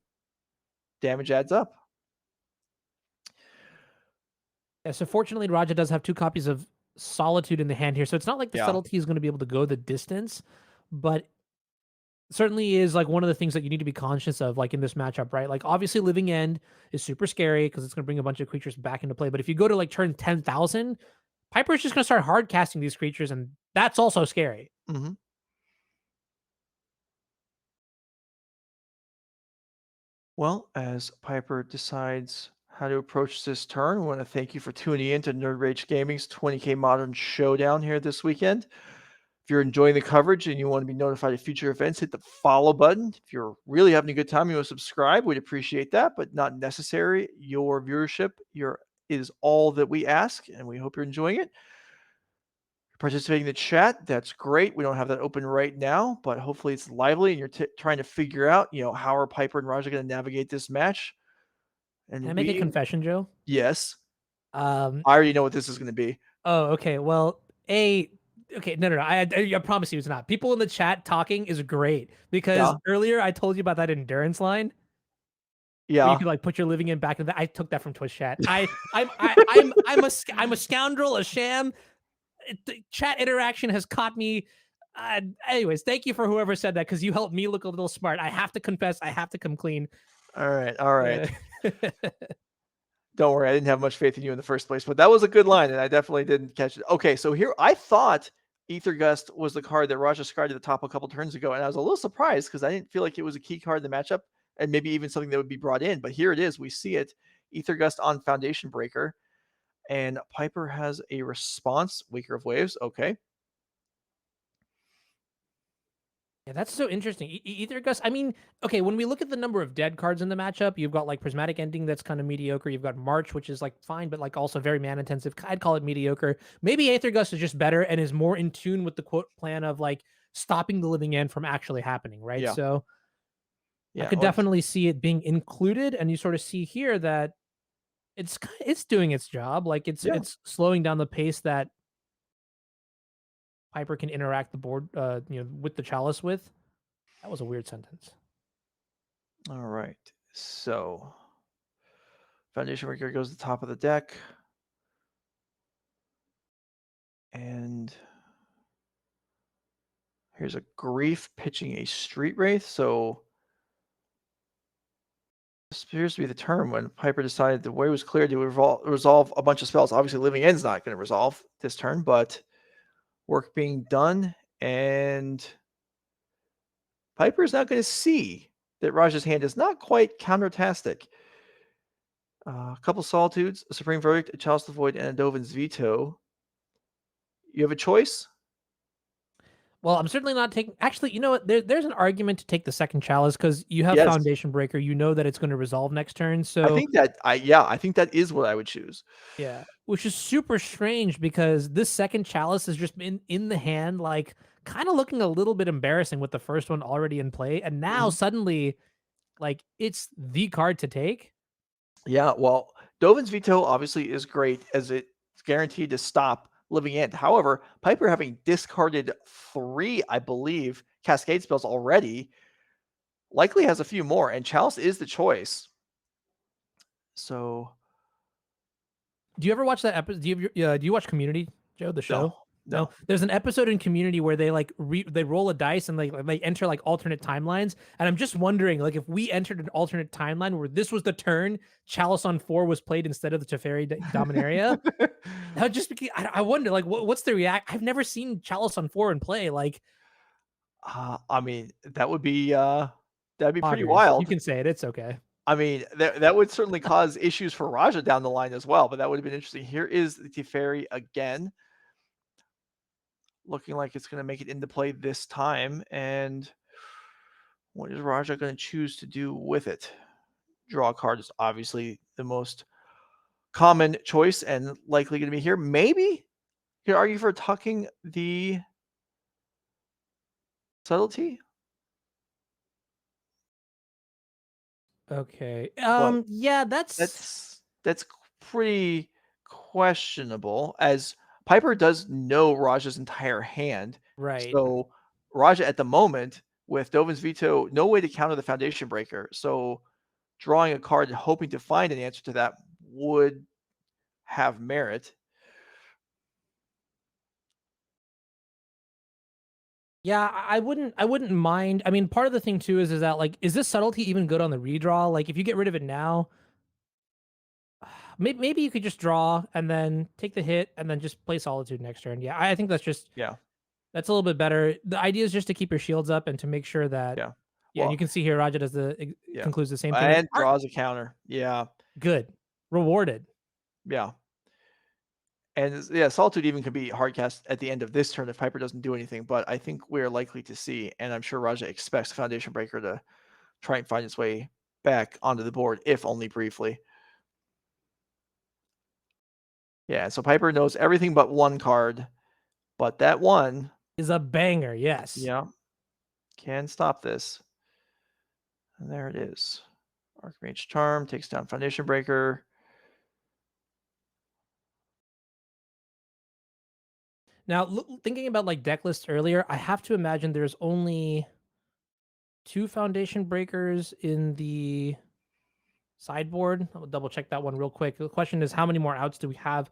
Speaker 1: damage adds up.
Speaker 2: Yeah, so fortunately, Raja does have 2 copies of Solitude in the hand here, so it's not like the
Speaker 1: Yeah.
Speaker 2: Subtlety is going to be able to go the distance, but certainly is like one of the things that you need to be conscious of, like in this matchup, right? Like obviously, Living End is super scary because it's going to bring a bunch of creatures back into play. But if you go to like turn 10,000, Piper is just going to start hard casting these creatures, and that's also scary.
Speaker 1: Mm-hmm. Well, as Piper decides how to approach this turn, we want to thank you for tuning in to Nerd Rage Gaming's 20K Modern Showdown here this weekend. If you're enjoying the coverage and you want to be notified of future events, hit the follow button. If you're really having a good time, you want to subscribe, we'd appreciate that, but not necessary. Your viewership is all that we ask, and we hope you're enjoying it. Participating in the chat, that's great. We don't have that open right now, but hopefully it's lively and you're trying to figure out, how are Piper and Raja going to navigate this match. And
Speaker 2: Can I make a confession, Joe?
Speaker 1: Yes,
Speaker 2: Um,
Speaker 1: I already know what this is going to be.
Speaker 2: oh, okay. Well, okay, no. I promise you it's not. People in the chat talking is great because
Speaker 1: Yeah.
Speaker 2: earlier I told you about that endurance line where you
Speaker 1: Yeah.
Speaker 2: could like put your Living End back in that. I took that from Twitch chat. I'm a scoundrel, a sham. The chat interaction has caught me. Anyways, thank you for whoever said that because you helped me look a little smart. I have to confess, I have to come clean.
Speaker 1: All right. All right.
Speaker 2: Uh,
Speaker 1: Don't worry, I didn't have much faith in you in the first place, but that was a good line, and I definitely didn't catch it. Okay, so here I thought Ether Gust was the card that Raja described at the top a couple turns ago, and I was a little surprised because I didn't feel like it was a key card in the matchup, and maybe even something that would be brought in. But here it is, we see it: Ether Gust on Foundation Breaker, and Piper has a response: Waker of Waves. Okay,
Speaker 2: Yeah, that's so interesting. Ether Gust. I mean, okay, when we look at the number of dead cards in the matchup, you've got like Prismatic Ending that's kind of mediocre. You've got March, which is like fine, but like also very mana intensive. I'd call it mediocre. Maybe Aether Gust is just better and is more in tune with the quote plan of like stopping the Living End from actually happening, right?
Speaker 1: Yeah.
Speaker 2: So I
Speaker 1: yeah,
Speaker 2: could definitely see it being included, and you sort of see here that it's doing its job. Like
Speaker 1: Yeah.
Speaker 2: it's slowing down the pace that Piper can interact the board, with the Chalice with. That was a weird sentence.
Speaker 1: All right, so Foundation Breaker goes to the top of the deck, and here's a Grief pitching a Street Wraith. So this appears to be the turn when Piper decided the way was clear to resolve a bunch of spells. Obviously, Living End's not going to resolve this turn, but work being done, and Piper is not going to see that Raja's hand is not quite countertastic. A couple Solitudes, a Supreme Verdict, a Chalice of the Void, and a Dovin's Veto. You have a choice?
Speaker 2: Well, I'm certainly not taking. Actually, you know what? There's an argument to take the second chalice because you have
Speaker 1: Yes.
Speaker 2: Foundation Breaker. You know that it's going to resolve next turn.
Speaker 1: I
Speaker 2: So
Speaker 1: think that I think that is what I would choose.
Speaker 2: yeah, which is super strange because this second chalice has just been in the hand, like kind of looking a little bit embarrassing with the first one already in play, and now
Speaker 1: Mhm.
Speaker 2: suddenly, like it's the card to take.
Speaker 1: Yeah, well, Dovin's Veto obviously is great as it's guaranteed to stop Living End. However, Piper having discarded 3, I believe, Cascade spells already, likely has a few more, and Chalice is the choice. So
Speaker 2: Do you ever watch that episode? Do you watch Community, Joe, the
Speaker 1: no,
Speaker 2: show? No,
Speaker 1: no.
Speaker 2: there's an episode in Community where they like they roll a dice and they enter like alternate timelines, and I'm just wondering like if we entered an alternate timeline where this was the turn Chalice on 4 was played instead of the Teferi Dominaria, that would just be. I wonder like what's the react. I've never seen Chalice on 4 in play. Like
Speaker 1: I mean, that'd be pretty
Speaker 2: boggers. You
Speaker 1: wild.
Speaker 2: can say it. It's okay.
Speaker 1: I mean, that would certainly cause issues for Raja down the line as well, but that would have been interesting. Here is the Teferi again, looking like it's going to make it into play this time. And what is Raja going to choose to do with it? Draw a card is obviously the most common choice and likely going to be here. Maybe you could argue for tucking the subtlety,
Speaker 2: Okay.
Speaker 1: but
Speaker 2: Yeah, that's
Speaker 1: that's pretty questionable as Piper does know Raja's entire hand.
Speaker 2: right.
Speaker 1: So Raja at the moment with Dovin's Veto, no way to counter the Foundation Breaker. So drawing a card and hoping to find an answer to that would have merit.
Speaker 2: Yeah, I wouldn't mind. I mean, part of the thing too is that like, is this subtlety even good on the redraw? Like, if you get rid of it now, maybe you could just draw and then take the hit and then just play Solitude next turn. Yeah, I think
Speaker 1: Yeah,
Speaker 2: that's a little bit better. The idea is just to keep your shields up and to make sure that
Speaker 1: yeah.
Speaker 2: yeah, and
Speaker 1: Well,
Speaker 2: you can see here Raja does
Speaker 1: yeah.
Speaker 2: concludes the same thing. And
Speaker 1: And draws a counter. Yeah,
Speaker 2: good, rewarded.
Speaker 1: yeah. And yeah, Solitude even could be hard cast at the end of this turn if Piper doesn't do anything, but I think we're likely to see, and I'm sure Raja expects Foundation Breaker to try and find its way back onto the board, if only briefly. Yeah, so Piper knows everything but one card, but that one,
Speaker 2: Is a banger. Yes.
Speaker 1: yeah, can stop this. And there it is. Archmage Charm takes down Foundation Breaker.
Speaker 2: Now, thinking about like deck lists earlier, I have to imagine there's only 2 Foundation Breakers in the sideboard. I'll double check that one real quick. The question is, how many more outs do we have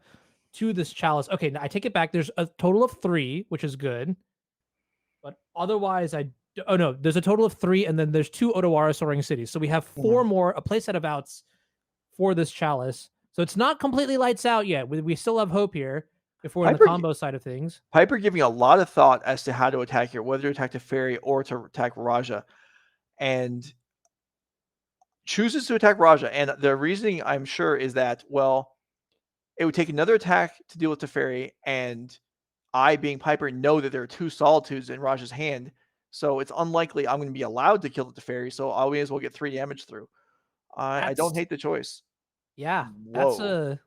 Speaker 2: to this chalice? Okay, I take it back. There's a total of 3, which is good. But otherwise, oh no, there's a total of 3, and then there's 2 Otawara Soaring Cities. So we have 4 more, a playset of outs for this chalice. So it's not completely lights out yet. We still have hope here if we're in the
Speaker 1: Piper,
Speaker 2: combo side of things.
Speaker 1: Piper giving a lot of thought as to how to attack here, whether to attack the Fairy or to attack Raja, and chooses to attack Raja. And the reasoning, I'm sure, is that, well, it would take another attack to deal with Teferi, and I, being Piper, know that there are 2 Solitudes in Raja's hand, so it's unlikely I'm going to be allowed to kill the Teferi, so I may as well get 3 damage through. I don't
Speaker 2: That's
Speaker 1: hate the choice.
Speaker 2: yeah, that's
Speaker 1: Whoa.
Speaker 2: a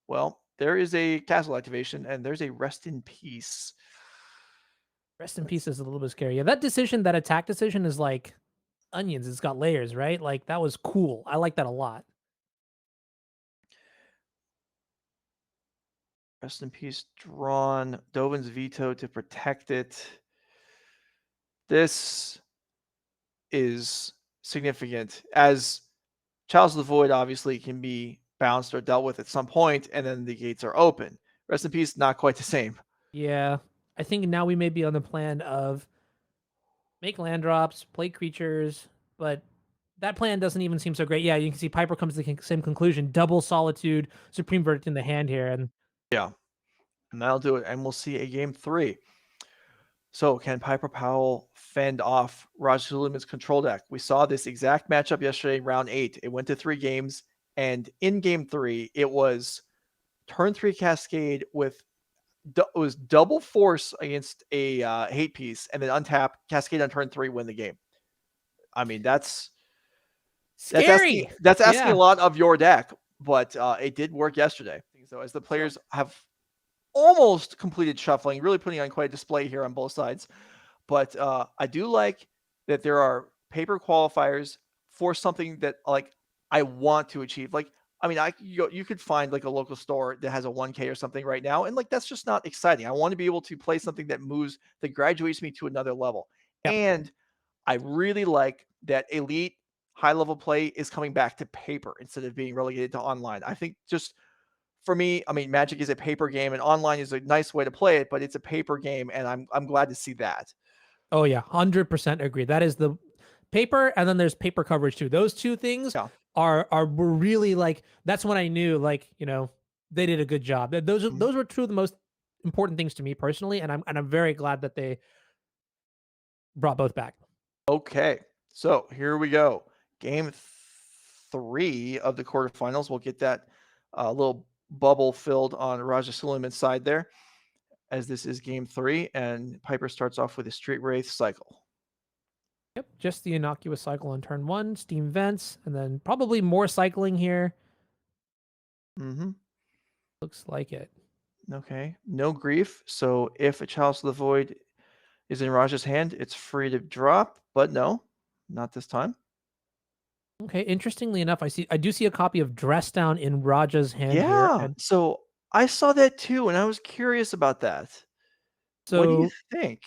Speaker 1: Well, there is a castle activation, and there's a Rest in Peace.
Speaker 2: rest in peace is a little bit scary. Yeah, that decision, that attack decision is like onions. It's got layers, right? Like that was cool. I like that a lot.
Speaker 1: Rest in Peace drawn. Dovin's Veto to protect it. This is significant, as Chalice of the Void obviously can be bounced or dealt with at some point, and then the gates are open. Rest in Peace, not quite the same.
Speaker 2: Yeah, I think now we may be on the plan of make land drops, play creatures, but that plan doesn't even seem so great. Yeah, you can see Piper comes to the same conclusion: double Solitude, Supreme Verdict in the hand here, and
Speaker 1: Yeah, and that'll do it. And we'll see a game 3. So can Piper Powell fend off Sulaiman's control deck? We saw this exact matchup yesterday, round 8. It went to 3 games, and in game 3, it was turn 3 Cascade with it was double force against a hate piece, and then untap Cascade on turn 3, win the game. I mean, that's
Speaker 2: Scary.
Speaker 1: asking a
Speaker 2: Yeah.
Speaker 1: lot of your deck, but it did work yesterday. So as the players have almost completed shuffling, really putting on quite a display here on both sides. But I do like that there are paper qualifiers for something that like I want to achieve. Like, I mean, you could find like a local store that has a 1K or something right now, and like that's just not exciting. I want to be able to play something that graduates me to another level.
Speaker 2: Yep.
Speaker 1: And I really like that elite high level play is coming back to paper instead of being relegated to online. I think just for me, I mean, Magic is a paper game, and online is a nice way to play it, but it's a paper game, and I'm glad to see that.
Speaker 2: Oh yeah, 100% agree. That is the paper, and then there's paper coverage too. Those two things
Speaker 1: Yeah.
Speaker 2: were really like, that's when I knew, like, they did a good job.
Speaker 1: Mhm.
Speaker 2: Those were two of the most important things to me personally, and I'm very glad that they brought both back.
Speaker 1: Okay, so here we go. Game 3 of the quarterfinals. We'll get that little bubble filled on Raja Sulaiman's side there, as this is game 3, and Piper starts off with a Street Wraith cycle.
Speaker 2: Yep, just the innocuous cycle on turn 1, steam vents, and then probably more cycling here.
Speaker 1: Mm-hmm.
Speaker 2: Looks like it.
Speaker 1: Okay, no grief. So if a Chalice of the Void is in Raja's hand, it's free to drop, but no, not this time.
Speaker 2: Okay, interestingly enough, I do see a copy of Dress Down in Raja's hand here.
Speaker 1: Yeah,
Speaker 2: And
Speaker 1: so I saw that too, and I was curious about that. What do you
Speaker 2: so
Speaker 1: think?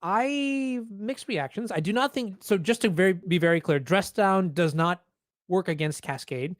Speaker 2: I mixed reactions. I do not think so. Just to be very clear, Dress Down does not work against Cascade.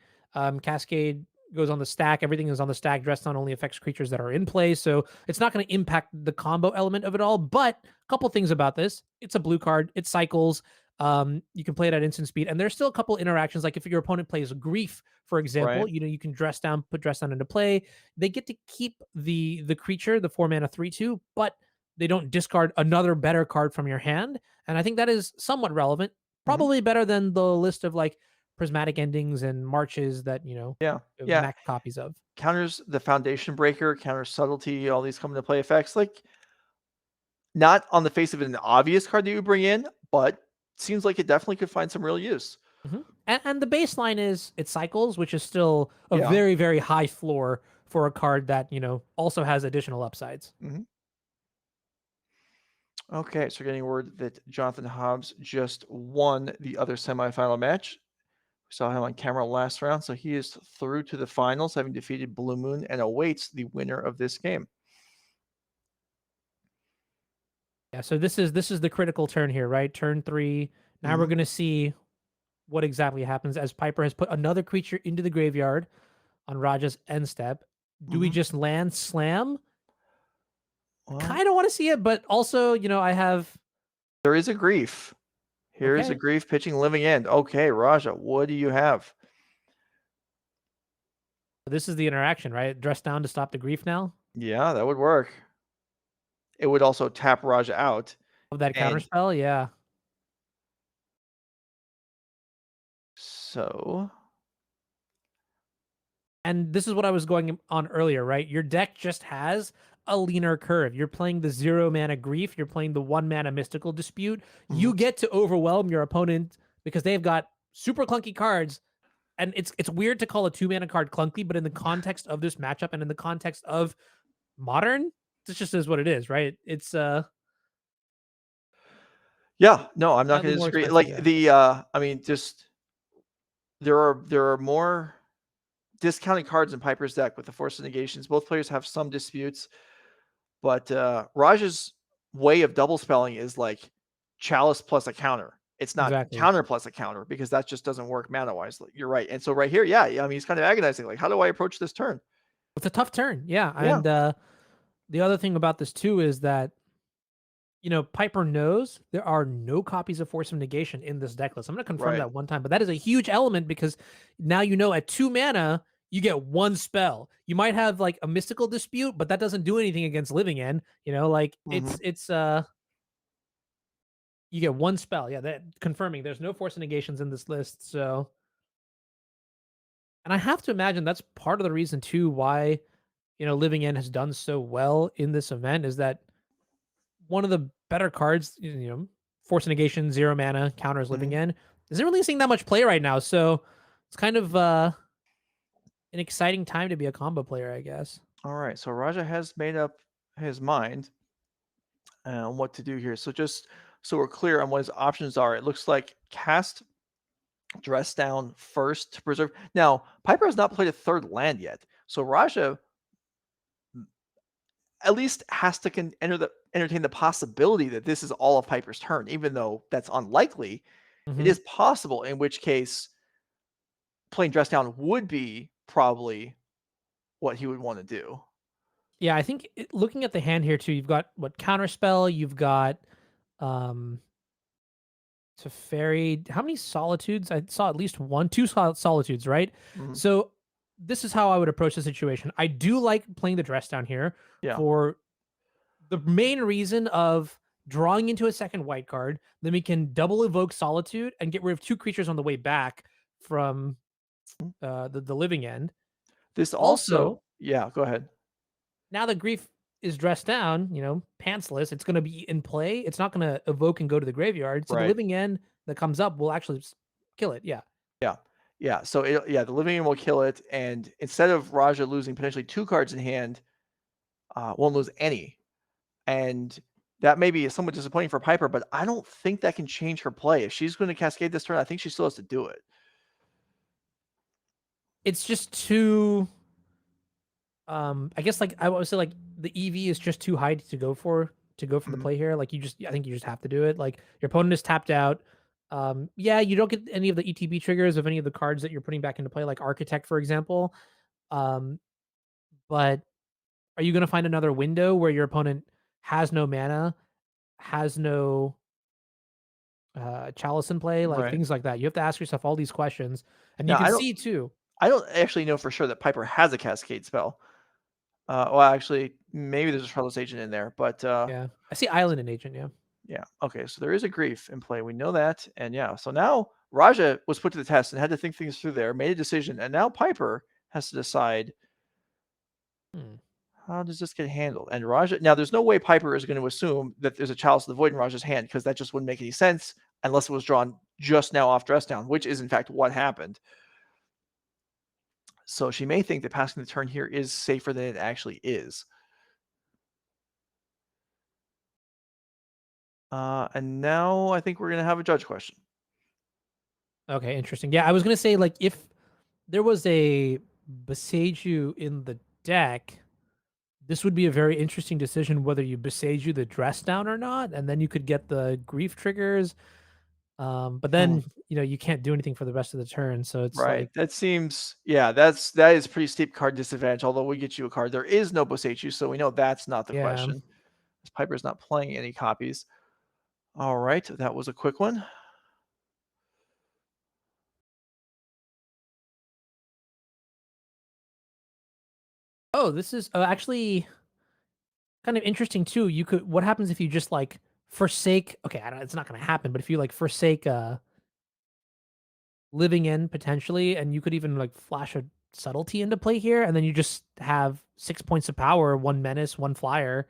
Speaker 2: Cascade goes on the stack. Everything is on the stack. Dress Down only affects creatures that are in play, so it's not going to impact the combo element of it all. But a couple things about this: it's a blue card. It cycles. You can play it at instant speed, and there's still a couple interactions. Like if your opponent plays Grief, for example,
Speaker 1: Right.
Speaker 2: you can put Dress Down into play. They get to keep the creature, the 4 mana 3/2, but they don't discard another better card from your hand. And I think that is somewhat relevant.
Speaker 1: Mhm.
Speaker 2: Probably better than the list of like prismatic endings and marches that,
Speaker 1: Yeah. Yeah.
Speaker 2: max copies of.
Speaker 1: Counters the Foundation Breaker, counters Subtlety, all these come into play effects. Like, not on the face of it an obvious card that you bring in, but seems like it definitely could find some real use.
Speaker 2: And the baseline is it cycles, which is still a
Speaker 1: Yeah.
Speaker 2: very, very high floor for a card that, also has additional upsides.
Speaker 1: Mhm. Okay, so getting word that Jonathan Hobbs just won the other semifinal match. We saw him on camera last round, so he is through to the finals, having defeated Blue Moon, and awaits the winner of this game.
Speaker 2: Yeah, so this is the critical turn here, right? Turn 3. Now we're
Speaker 1: Mhm.
Speaker 2: gonna see what exactly happens as Piper has put another creature into the graveyard on Raja's end step. Do we
Speaker 1: Mhm.
Speaker 2: just land slam?
Speaker 1: Well,
Speaker 2: Kind of want to see it, but also, I have
Speaker 1: there is a grief. Here is a
Speaker 2: okay.
Speaker 1: grief pitching living end. Okay, Raja, what do you have?
Speaker 2: This is the interaction, right? Dress down to stop the grief now
Speaker 1: Yeah, that would work. It would also tap Raja out.
Speaker 2: of that counter
Speaker 1: And
Speaker 2: spell. Yeah.
Speaker 1: so,
Speaker 2: And this is what I was going on earlier, right? Your deck just has a leaner curve. You're playing the 0 mana grief, you're playing the 1 mana mystical dispute.
Speaker 1: mhm.
Speaker 2: You get to overwhelm your opponent because they've got super clunky cards. And it's weird to call a 2 mana card clunky, but in the context of this matchup and in the context of modern, this just is what it is, right? It's
Speaker 1: Yeah, no, I'm not
Speaker 2: slightly
Speaker 1: going to
Speaker 2: more
Speaker 1: disagree.
Speaker 2: expensive,
Speaker 1: Like
Speaker 2: yeah.
Speaker 1: I mean, just there are more discounted cards in Piper's deck with the Force of Negations. Both players have some disputes, but Raj's way of double spelling is like Chalice plus a counter. It's not
Speaker 2: Exactly.
Speaker 1: counter plus a counter because that just doesn't work mana wise. You're right. And so right here, yeah, I mean, he's kind of agonizing. Like, how do I approach this turn?
Speaker 2: It's a tough turn, yeah.
Speaker 1: Yeah,
Speaker 2: And the other thing about this too is that Piper knows there are no copies of Force of Negation in this deck list. I'm going to confirm
Speaker 1: right.
Speaker 2: that one time, but that is a huge element because now at 2 mana you get one spell. You might have like a mystical dispute, but that doesn't do anything against living end. You know, like
Speaker 1: Hmm.
Speaker 2: it's you get one spell. Yeah, that confirming there's no force negations in this list. So, and I have to imagine that's part of the reason too why living end has done so well in this event is that one of the better cards, force negation, zero mana counters living
Speaker 1: Hmm.
Speaker 2: end, isn't really seeing that much play right now. So it's kind of an exciting time to be a combo player, I guess.
Speaker 1: All right, so Raja has made up his mind on what to do here. So just so we're clear on what his options are, it looks like cast Dress Down first to preserve. Now, Piper has not played a third land yet, so Raja at least has to entertain the possibility that this is all of Piper's turn, even though that's unlikely. It
Speaker 2: Hmm.
Speaker 1: is possible, in which case playing Dress Down would be probably what he would want to do.
Speaker 2: Yeah, I think looking at the hand here too, you've got what counterspell, you've got um Teferi. How many solitudes? I saw at least one, two solitudes, right?
Speaker 1: Mhm.
Speaker 2: So this is how I would approach the situation. I do like playing the dress down here
Speaker 1: Yeah.
Speaker 2: for the main reason of drawing into a second white card. Then we can double evoke solitude and get rid of two creatures on the way back from
Speaker 1: Mhm.
Speaker 2: the living end.
Speaker 1: This also,
Speaker 2: Also,
Speaker 1: yeah, go ahead.
Speaker 2: now that grief is dressed down, pantsless, it's going to be in play. It's not going to evoke and go to the graveyard. So the
Speaker 1: Right.
Speaker 2: living end that comes up will actually kill it. Yeah.
Speaker 1: Yeah. Yeah. So yeah, the living end will kill it, and instead of Raja losing potentially two cards in hand, won't lose any. And that may be somewhat disappointing for Piper, but I don't think that can change her play. If she's going to cascade this turn, I think she still has to do it.
Speaker 2: It's just too I guess like I would say like the EV is just too high to go for the
Speaker 1: Mhm.
Speaker 2: play here. Like I think you just have to do it. Like your opponent is tapped out. Yeah, you don't get any of the ETB triggers of any of the cards that you're putting back into play, like Architect, for example. Um, but are you gonna find another window where your opponent has no mana, has no chalice in play, like
Speaker 1: Right.
Speaker 2: things like that? You have to ask yourself all these questions. And you
Speaker 1: Now,
Speaker 2: can see too.
Speaker 1: I don't actually know for sure that Piper has a cascade spell. Well, actually, maybe there's a Shardless Agent in there, but
Speaker 2: Yeah. I see Island and Agent, yeah.
Speaker 1: yeah. Okay, so there is a grief in play. We know that, and yeah. So now Raja was put to the test and had to think things through there, made a decision, and now Piper has to decide
Speaker 2: Hmm.
Speaker 1: how does this get handled. And Raja, now there's no way Piper is going to assume that there's a Chalice of the Void in Raja's hand because that just wouldn't make any sense unless it was drawn just now off Dress Down, which is in fact what happened. So she may think that passing the turn here is safer than it actually is. And now I think we're going to have a judge question.
Speaker 2: Okay, interesting. Yeah, I was gonna say like if there was a Beseiju in the deck, this would be a very interesting decision whether you Beseiju the dress down or not, and then you could get the grief triggers. But
Speaker 1: Hmm.
Speaker 2: then you can't do anything for the rest of the turn, so it's
Speaker 1: Right.
Speaker 2: like
Speaker 1: That seems, yeah, that is pretty steep card disadvantage. Although we get you a card, there is no Boseiju, so we know that's not the
Speaker 2: yeah.
Speaker 1: question. Piper's not playing any copies. All right, that was a quick one.
Speaker 2: Oh, this is actually kind of interesting too. You could what happens if you just like forsake? Okay, I don't, it's not gonna happen, but if you like forsake living in potentially, and you could even like flash a subtlety into play here, and then you just have 6 points of power, one menace, one flyer.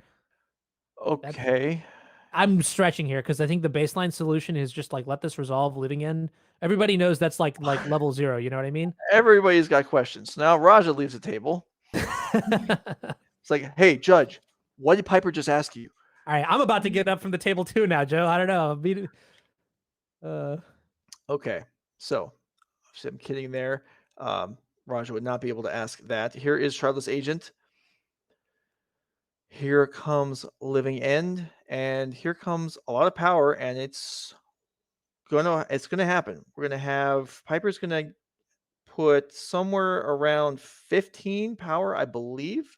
Speaker 2: That
Speaker 1: Okay.
Speaker 2: I'm stretching here because I think the baseline solution is just like let this resolve living in. Everybody knows that's like level zero. You know what I mean?
Speaker 1: Everybody's got questions. Now Raja leaves the table. It's like, hey, Judge, what did Piper just ask you?
Speaker 2: All right, I'm about to get up from the table too now, Joe. I don't know.
Speaker 1: Okay, so obviously I'm kidding there. Um, Raja would not be able to ask that. Here is Shardless Agent. Here comes Living End, and here comes a lot of power, and it's gonna happen. We're gonna have Piper's gonna put somewhere around 15 power, I believe.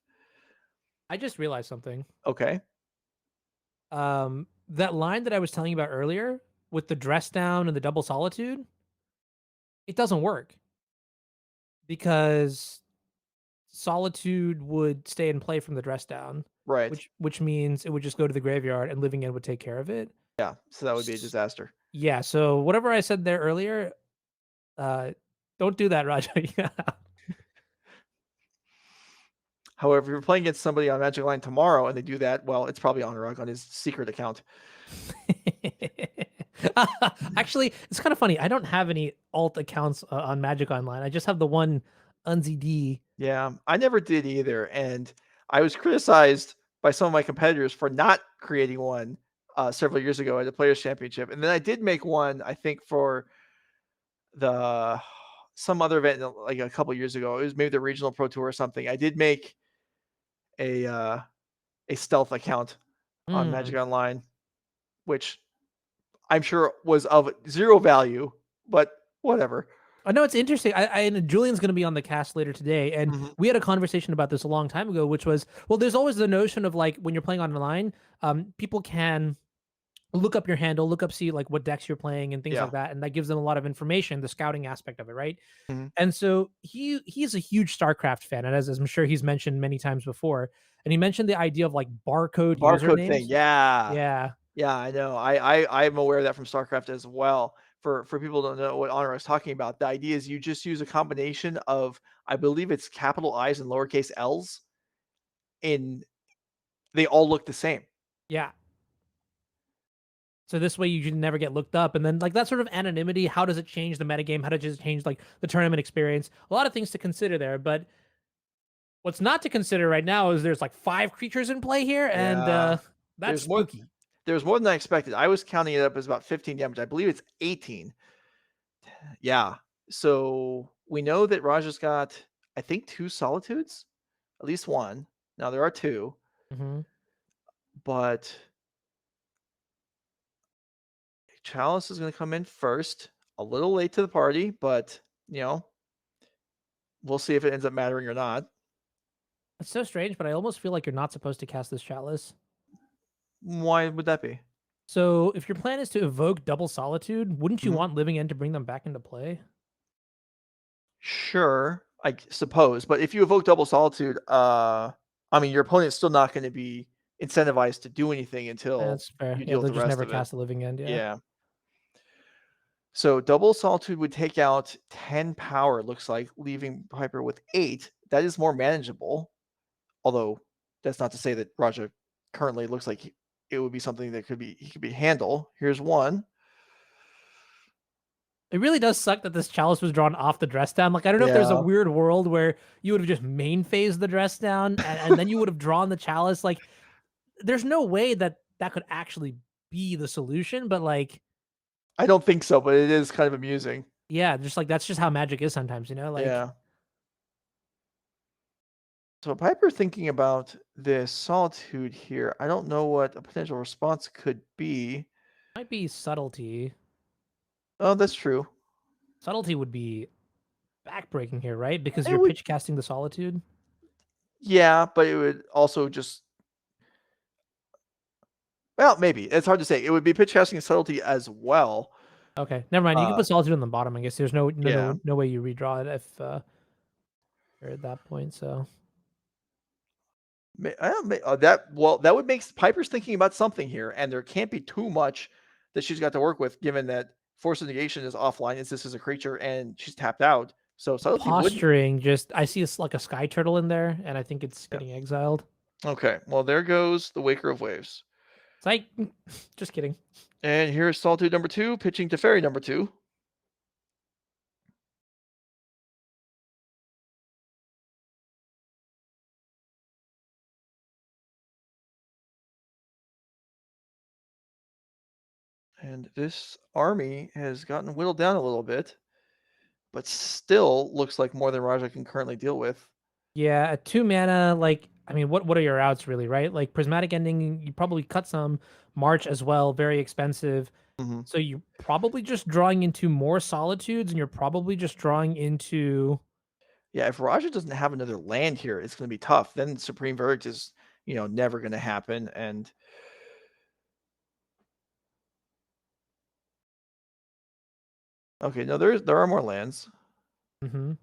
Speaker 2: I just realized something.
Speaker 1: Okay.
Speaker 2: That line that I was telling you about earlier with the dress down and the double solitude, it doesn't work because Solitude would stay in play from the dress down,
Speaker 1: Right.
Speaker 2: which means it would just go to the graveyard and Living End would take care of it.
Speaker 1: Yeah. So that would be a disaster.
Speaker 2: Yeah, so whatever I said there earlier, uh, don't do that, Raja. Yeah.
Speaker 1: However, if you're playing against somebody on Magic Line tomorrow and they do that, well, it's probably on Rug on his secret account.
Speaker 2: Actually, it's kind of funny. I don't have any alt accounts on Magic Online. I just have the one Unzi D.
Speaker 1: Yeah, I never did either, and I was criticized by some of my competitors for not creating one several years ago at the Players Championship, and then I did make one. I think for the some other event like a couple years ago. It was maybe the regional pro tour or something. I did make a uh, a stealth account on Magic
Speaker 2: Mm.
Speaker 1: Online, which I'm sure was of zero value, but whatever.
Speaker 2: I know it's interesting. I and Julian's going to be on the cast later today, and
Speaker 1: Mhm.
Speaker 2: we had a conversation about this a long time ago, which was, well, there's always the notion of like when you're playing online, people can look up your handle, look up, see like what decks you're playing and things
Speaker 1: Yeah.
Speaker 2: like that, and that gives them a lot of information, the scouting aspect of it, right?
Speaker 1: Mhm.
Speaker 2: And so he's a huge StarCraft fan, and as I'm sure he's mentioned many times before, and he mentioned the idea of like
Speaker 1: The
Speaker 2: barcode
Speaker 1: barcode thing.
Speaker 2: usernames.
Speaker 1: Yeah.
Speaker 2: Yeah,
Speaker 1: Yeah, I know. I'm aware of that from StarCraft as well. For people who don't know what Honor is talking about, the idea is you just use a combination of I believe it's capital I's and lowercase L's in they all look the same.
Speaker 2: yeah. So this way you never get looked up, and then like that sort of anonymity. How does it change the metagame? How does it change like the tournament experience? A lot of things to consider there, but what's not to consider right now is there's like 5 creatures in play here, and
Speaker 1: Yeah.
Speaker 2: that's
Speaker 1: There's more
Speaker 2: spooky.
Speaker 1: there's more than I expected. I was counting it up as about 15 damage. I believe it's 18. Yeah. So we know that Raja's got, I think, 2 solitudes, at least one. Now there are 2,
Speaker 2: Hmm.
Speaker 1: but Chalice is going to come in first. A little late to the party, but you know, we'll see if it ends up mattering or not.
Speaker 2: It's so strange, but I almost feel like you're not supposed to cast this Chalice.
Speaker 1: Why would that be?
Speaker 2: So if your plan is to evoke double Solitude, wouldn't you
Speaker 1: Mhm.
Speaker 2: want Living End to bring them back into play?
Speaker 1: Sure, I suppose, but if you evoke double solitude, I mean, your opponent's still not going to be incentivized to do anything until
Speaker 2: That's fair.
Speaker 1: you
Speaker 2: Yeah,
Speaker 1: deal with
Speaker 2: they'll
Speaker 1: the
Speaker 2: just
Speaker 1: rest
Speaker 2: never
Speaker 1: of it.
Speaker 2: cast the Living End. Yeah.
Speaker 1: Yeah. So double solitude would take out 10 power, it looks like, leaving Piper with 8. That is more manageable. Although that's not to say that Raja currently looks like it would be something that he could be handle. Here's one.
Speaker 2: It really does suck that this Chalice was drawn off the dress down. Like, I don't know if there's a
Speaker 1: Yeah.
Speaker 2: weird world where you would have just main phased the dress down and then you would have drawn the Chalice. Like, there's no way that that could actually be the solution. But, like,
Speaker 1: I don't think so, but it is kind of amusing.
Speaker 2: yeah, just like that's just how magic is sometimes, you know? Like,
Speaker 1: Yeah. So Piper thinking about this solitude here. I don't know what a potential response could be.
Speaker 2: might be subtlety.
Speaker 1: Oh, that's true.
Speaker 2: Subtlety would be backbreaking here, right? Because
Speaker 1: It
Speaker 2: you're
Speaker 1: would,
Speaker 2: pitch casting the Solitude.
Speaker 1: yeah, but it would also just, well, maybe it's hard to say. It would be pitch casting and subtlety as well.
Speaker 2: Okay, never mind. You can
Speaker 1: Uh,
Speaker 2: put Solitude on the bottom. I guess there's no no
Speaker 1: yeah,
Speaker 2: no no way you redraw it if you're at that point. So
Speaker 1: that would make Piper's thinking about something here, and there can't be too much that she's got to work with, given that Force of Negation is offline, as this is a creature, and she's tapped out. So subtlety wouldn't.
Speaker 2: posturing, just I see like a sky turtle in there, and I think it's
Speaker 1: Yeah.
Speaker 2: getting exiled.
Speaker 1: Okay, well there goes the Waker of Waves,
Speaker 2: It's like, just kidding.
Speaker 1: and here's Solitude number 2 pitching to Teferi number 2. And this army has gotten whittled down a little bit, but still looks like more than Raja can currently deal with.
Speaker 2: Yeah, a 2 mana. Like, I mean, what are your outs really, right? Like prismatic ending, you probably cut some. March as well, very expensive.
Speaker 1: Mhm.
Speaker 2: So you're probably just drawing into more solitudes, and you're probably just drawing into.
Speaker 1: Yeah, if Raja doesn't have another land here, it's going to be tough. Then Supreme Verdict is, never going to happen. And okay, no, there are more lands.
Speaker 2: Mhm.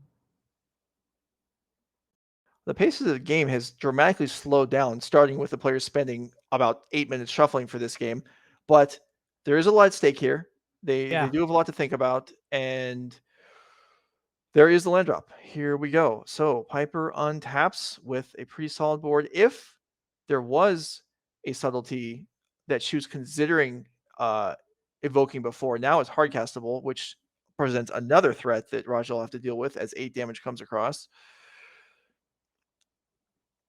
Speaker 1: the pace of the game has dramatically slowed down, starting with the players spending about 8 minutes shuffling for this game. But there is a lot at stake here. They
Speaker 2: Yeah.
Speaker 1: do have a lot to think about, and there is the land drop. Here we go. So Piper untaps with a pretty solid board. If there was a subtlety that she was considering uh, evoking before, now it's hardcastable, which presents another threat that Raja will have to deal with as 8 damage comes across.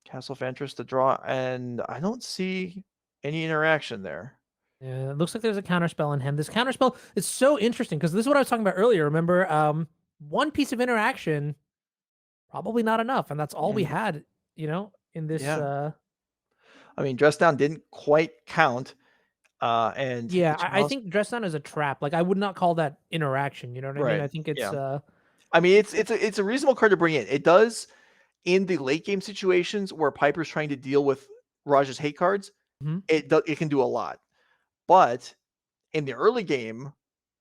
Speaker 1: Castle of Interest to draw, and I don't see any interaction there.
Speaker 2: Yeah, it looks like there's a counterspell in him. This counterspell is so interesting because this is what I was talking about earlier. Remember, one piece of interaction, probably not enough, and that's all we had, in this.
Speaker 1: Yeah. I mean, Dress Down didn't quite count, and
Speaker 2: Yeah,
Speaker 1: the
Speaker 2: I
Speaker 1: chalice,
Speaker 2: think dress down is a trap. Like I would not call that interaction. You know what I mean?
Speaker 1: right?
Speaker 2: I think it's
Speaker 1: Yeah. I mean, it's a reasonable card to bring in. It does in the late game situations where Piper's trying to deal with Raj's hate cards.
Speaker 2: Mhm.
Speaker 1: It can do a lot, but in the early game,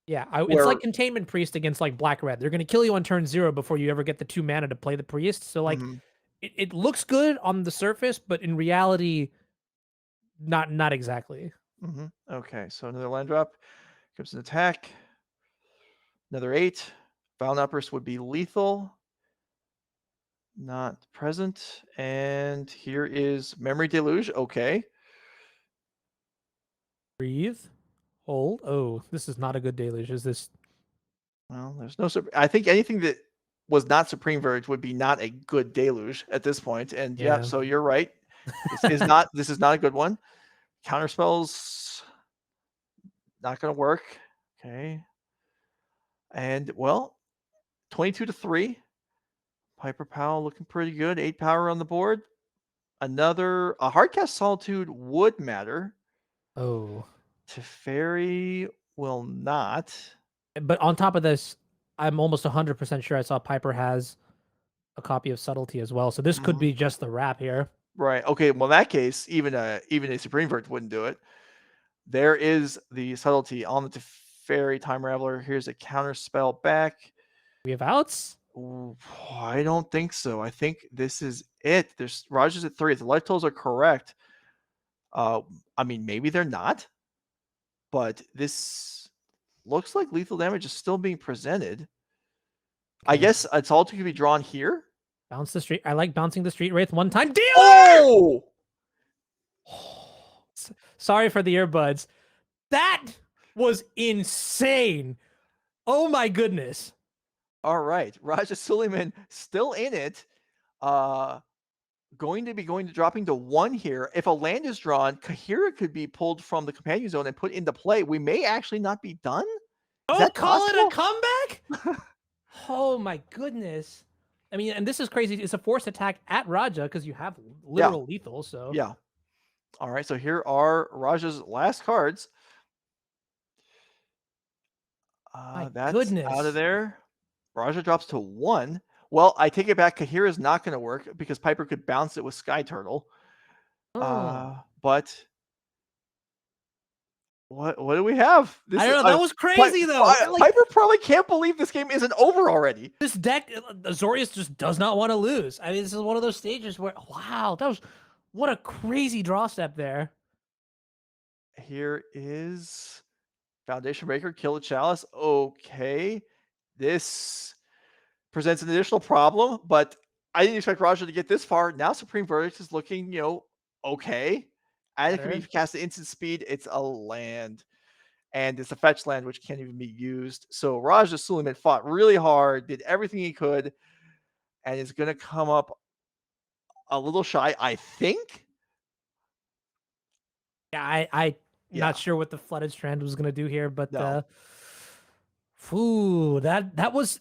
Speaker 2: Yeah, it's
Speaker 1: where
Speaker 2: like Containment Priest against like Black Red. They're gonna kill you on turn 0 before you ever get the 2 mana to play the priest. So like,
Speaker 1: Mhm,
Speaker 2: it looks good on the surface, but in reality, not exactly.
Speaker 1: okay, so another land drop comes an attack, another 8. Violent Outburst would be lethal. Not present. And here is Memory Deluge. Okay.
Speaker 2: Breathe, hold. Oh, this is not a good deluge. Is this?
Speaker 1: Well, there's no. I think anything that was not Supreme Verdict would be not a good deluge at this point. And yeah,
Speaker 2: Yeah.
Speaker 1: so you're right. This is not. This is not a good one. Counterspells not going to work. Okay. And well, 22-3. Piper Powell looking pretty good. 8 power on the board. A hardcast Solitude would matter.
Speaker 2: Oh,
Speaker 1: Teferi will not.
Speaker 2: but on top of this, I'm almost 100% sure I saw Piper has a copy of Subtlety as well. So this could
Speaker 1: Mhm.
Speaker 2: be just the wrap here.
Speaker 1: Right. Okay. Well, in that case, even a Supreme Verdict wouldn't do it. There is the subtlety on the Teferi Time Raveler. Here's a counter spell back.
Speaker 2: We have outs.
Speaker 1: Ooh, I don't think so. I think this is it. There's Rogers at 3. If the life totals are correct, uh, I mean maybe they're not, but this looks like lethal damage is still being presented. I
Speaker 2: Okay.
Speaker 1: guess a Solitude could be drawn here.
Speaker 2: Bounce the street. I like bouncing the street wraith one time. Dealer!
Speaker 1: Oh!
Speaker 2: Sorry for the earbuds. That was insane. Oh my goodness.
Speaker 1: All right. Raja Sulaiman still in it. Going to dropping to 1 here. If a land is drawn, Kahira could be pulled from the companion zone and put into play. We may actually not be done. Is
Speaker 2: Oh,
Speaker 1: that
Speaker 2: call it
Speaker 1: possible?
Speaker 2: a comeback? Oh my goodness. I mean, and this is crazy. It's a forced attack at Raja because you have literal lethal. So
Speaker 1: Yeah. All right. So here are Raja's last cards.
Speaker 2: my
Speaker 1: That's out of
Speaker 2: goodness.
Speaker 1: there. Raja drops to 1. Well, I take it back. Kahira's not going to work because Piper could bounce it with Skyturtle.
Speaker 2: Oh.
Speaker 1: But what do we have?
Speaker 2: I
Speaker 1: This is
Speaker 2: don't know. That was crazy though. Like
Speaker 1: Piper probably can't believe this game isn't over already.
Speaker 2: this deck, Azorius just does not want to lose. I mean, this is one of those stages where wow, what a crazy draw step there.
Speaker 1: Here is Foundation Breaker, kill the chalice. Okay. This presents an additional problem, but I didn't expect Roger to get this far. Now Supreme Verdict is looking, okay. And it can be
Speaker 2: Better.
Speaker 1: cast at instant speed. It's a land. And it's a fetch land, which can't even be used. So Raja Suleiman fought really hard, did everything he could, and is going to come up a little shy, I think.
Speaker 2: Yeah, I
Speaker 1: Yeah.
Speaker 2: not sure what the flooded strand was gonna do here, but
Speaker 1: No.
Speaker 2: that was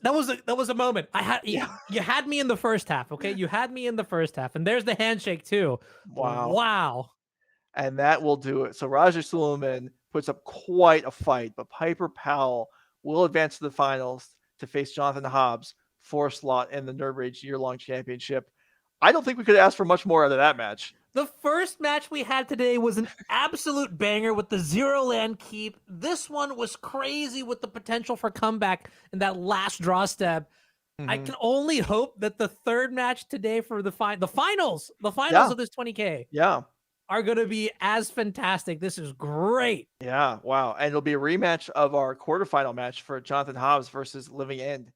Speaker 2: a moment.
Speaker 1: Yeah.
Speaker 2: You had me in the first half, okay? You had me in the first half, and there's the handshake too.
Speaker 1: Wow.
Speaker 2: Wow.
Speaker 1: And that will do it. So Raja Suleiman puts up quite a fight, but Piper Powell will advance to the finals to face Jonathan Hobbs for a slot in the Nerd Rage year-long championship. I don't think we could ask for much more out of that match.
Speaker 2: The first match we had today was an absolute banger with the 0 land keep. This one was crazy with the potential for comeback and that last draw step. I
Speaker 1: Mhm.
Speaker 2: can only hope that the third match today for the finals
Speaker 1: Yeah.
Speaker 2: of this 20K
Speaker 1: Yeah.
Speaker 2: are going to be as fantastic. This is great.
Speaker 1: Yeah. Wow. And it'll be a rematch of our quarterfinal match for Jonathan Hobbs versus Living End.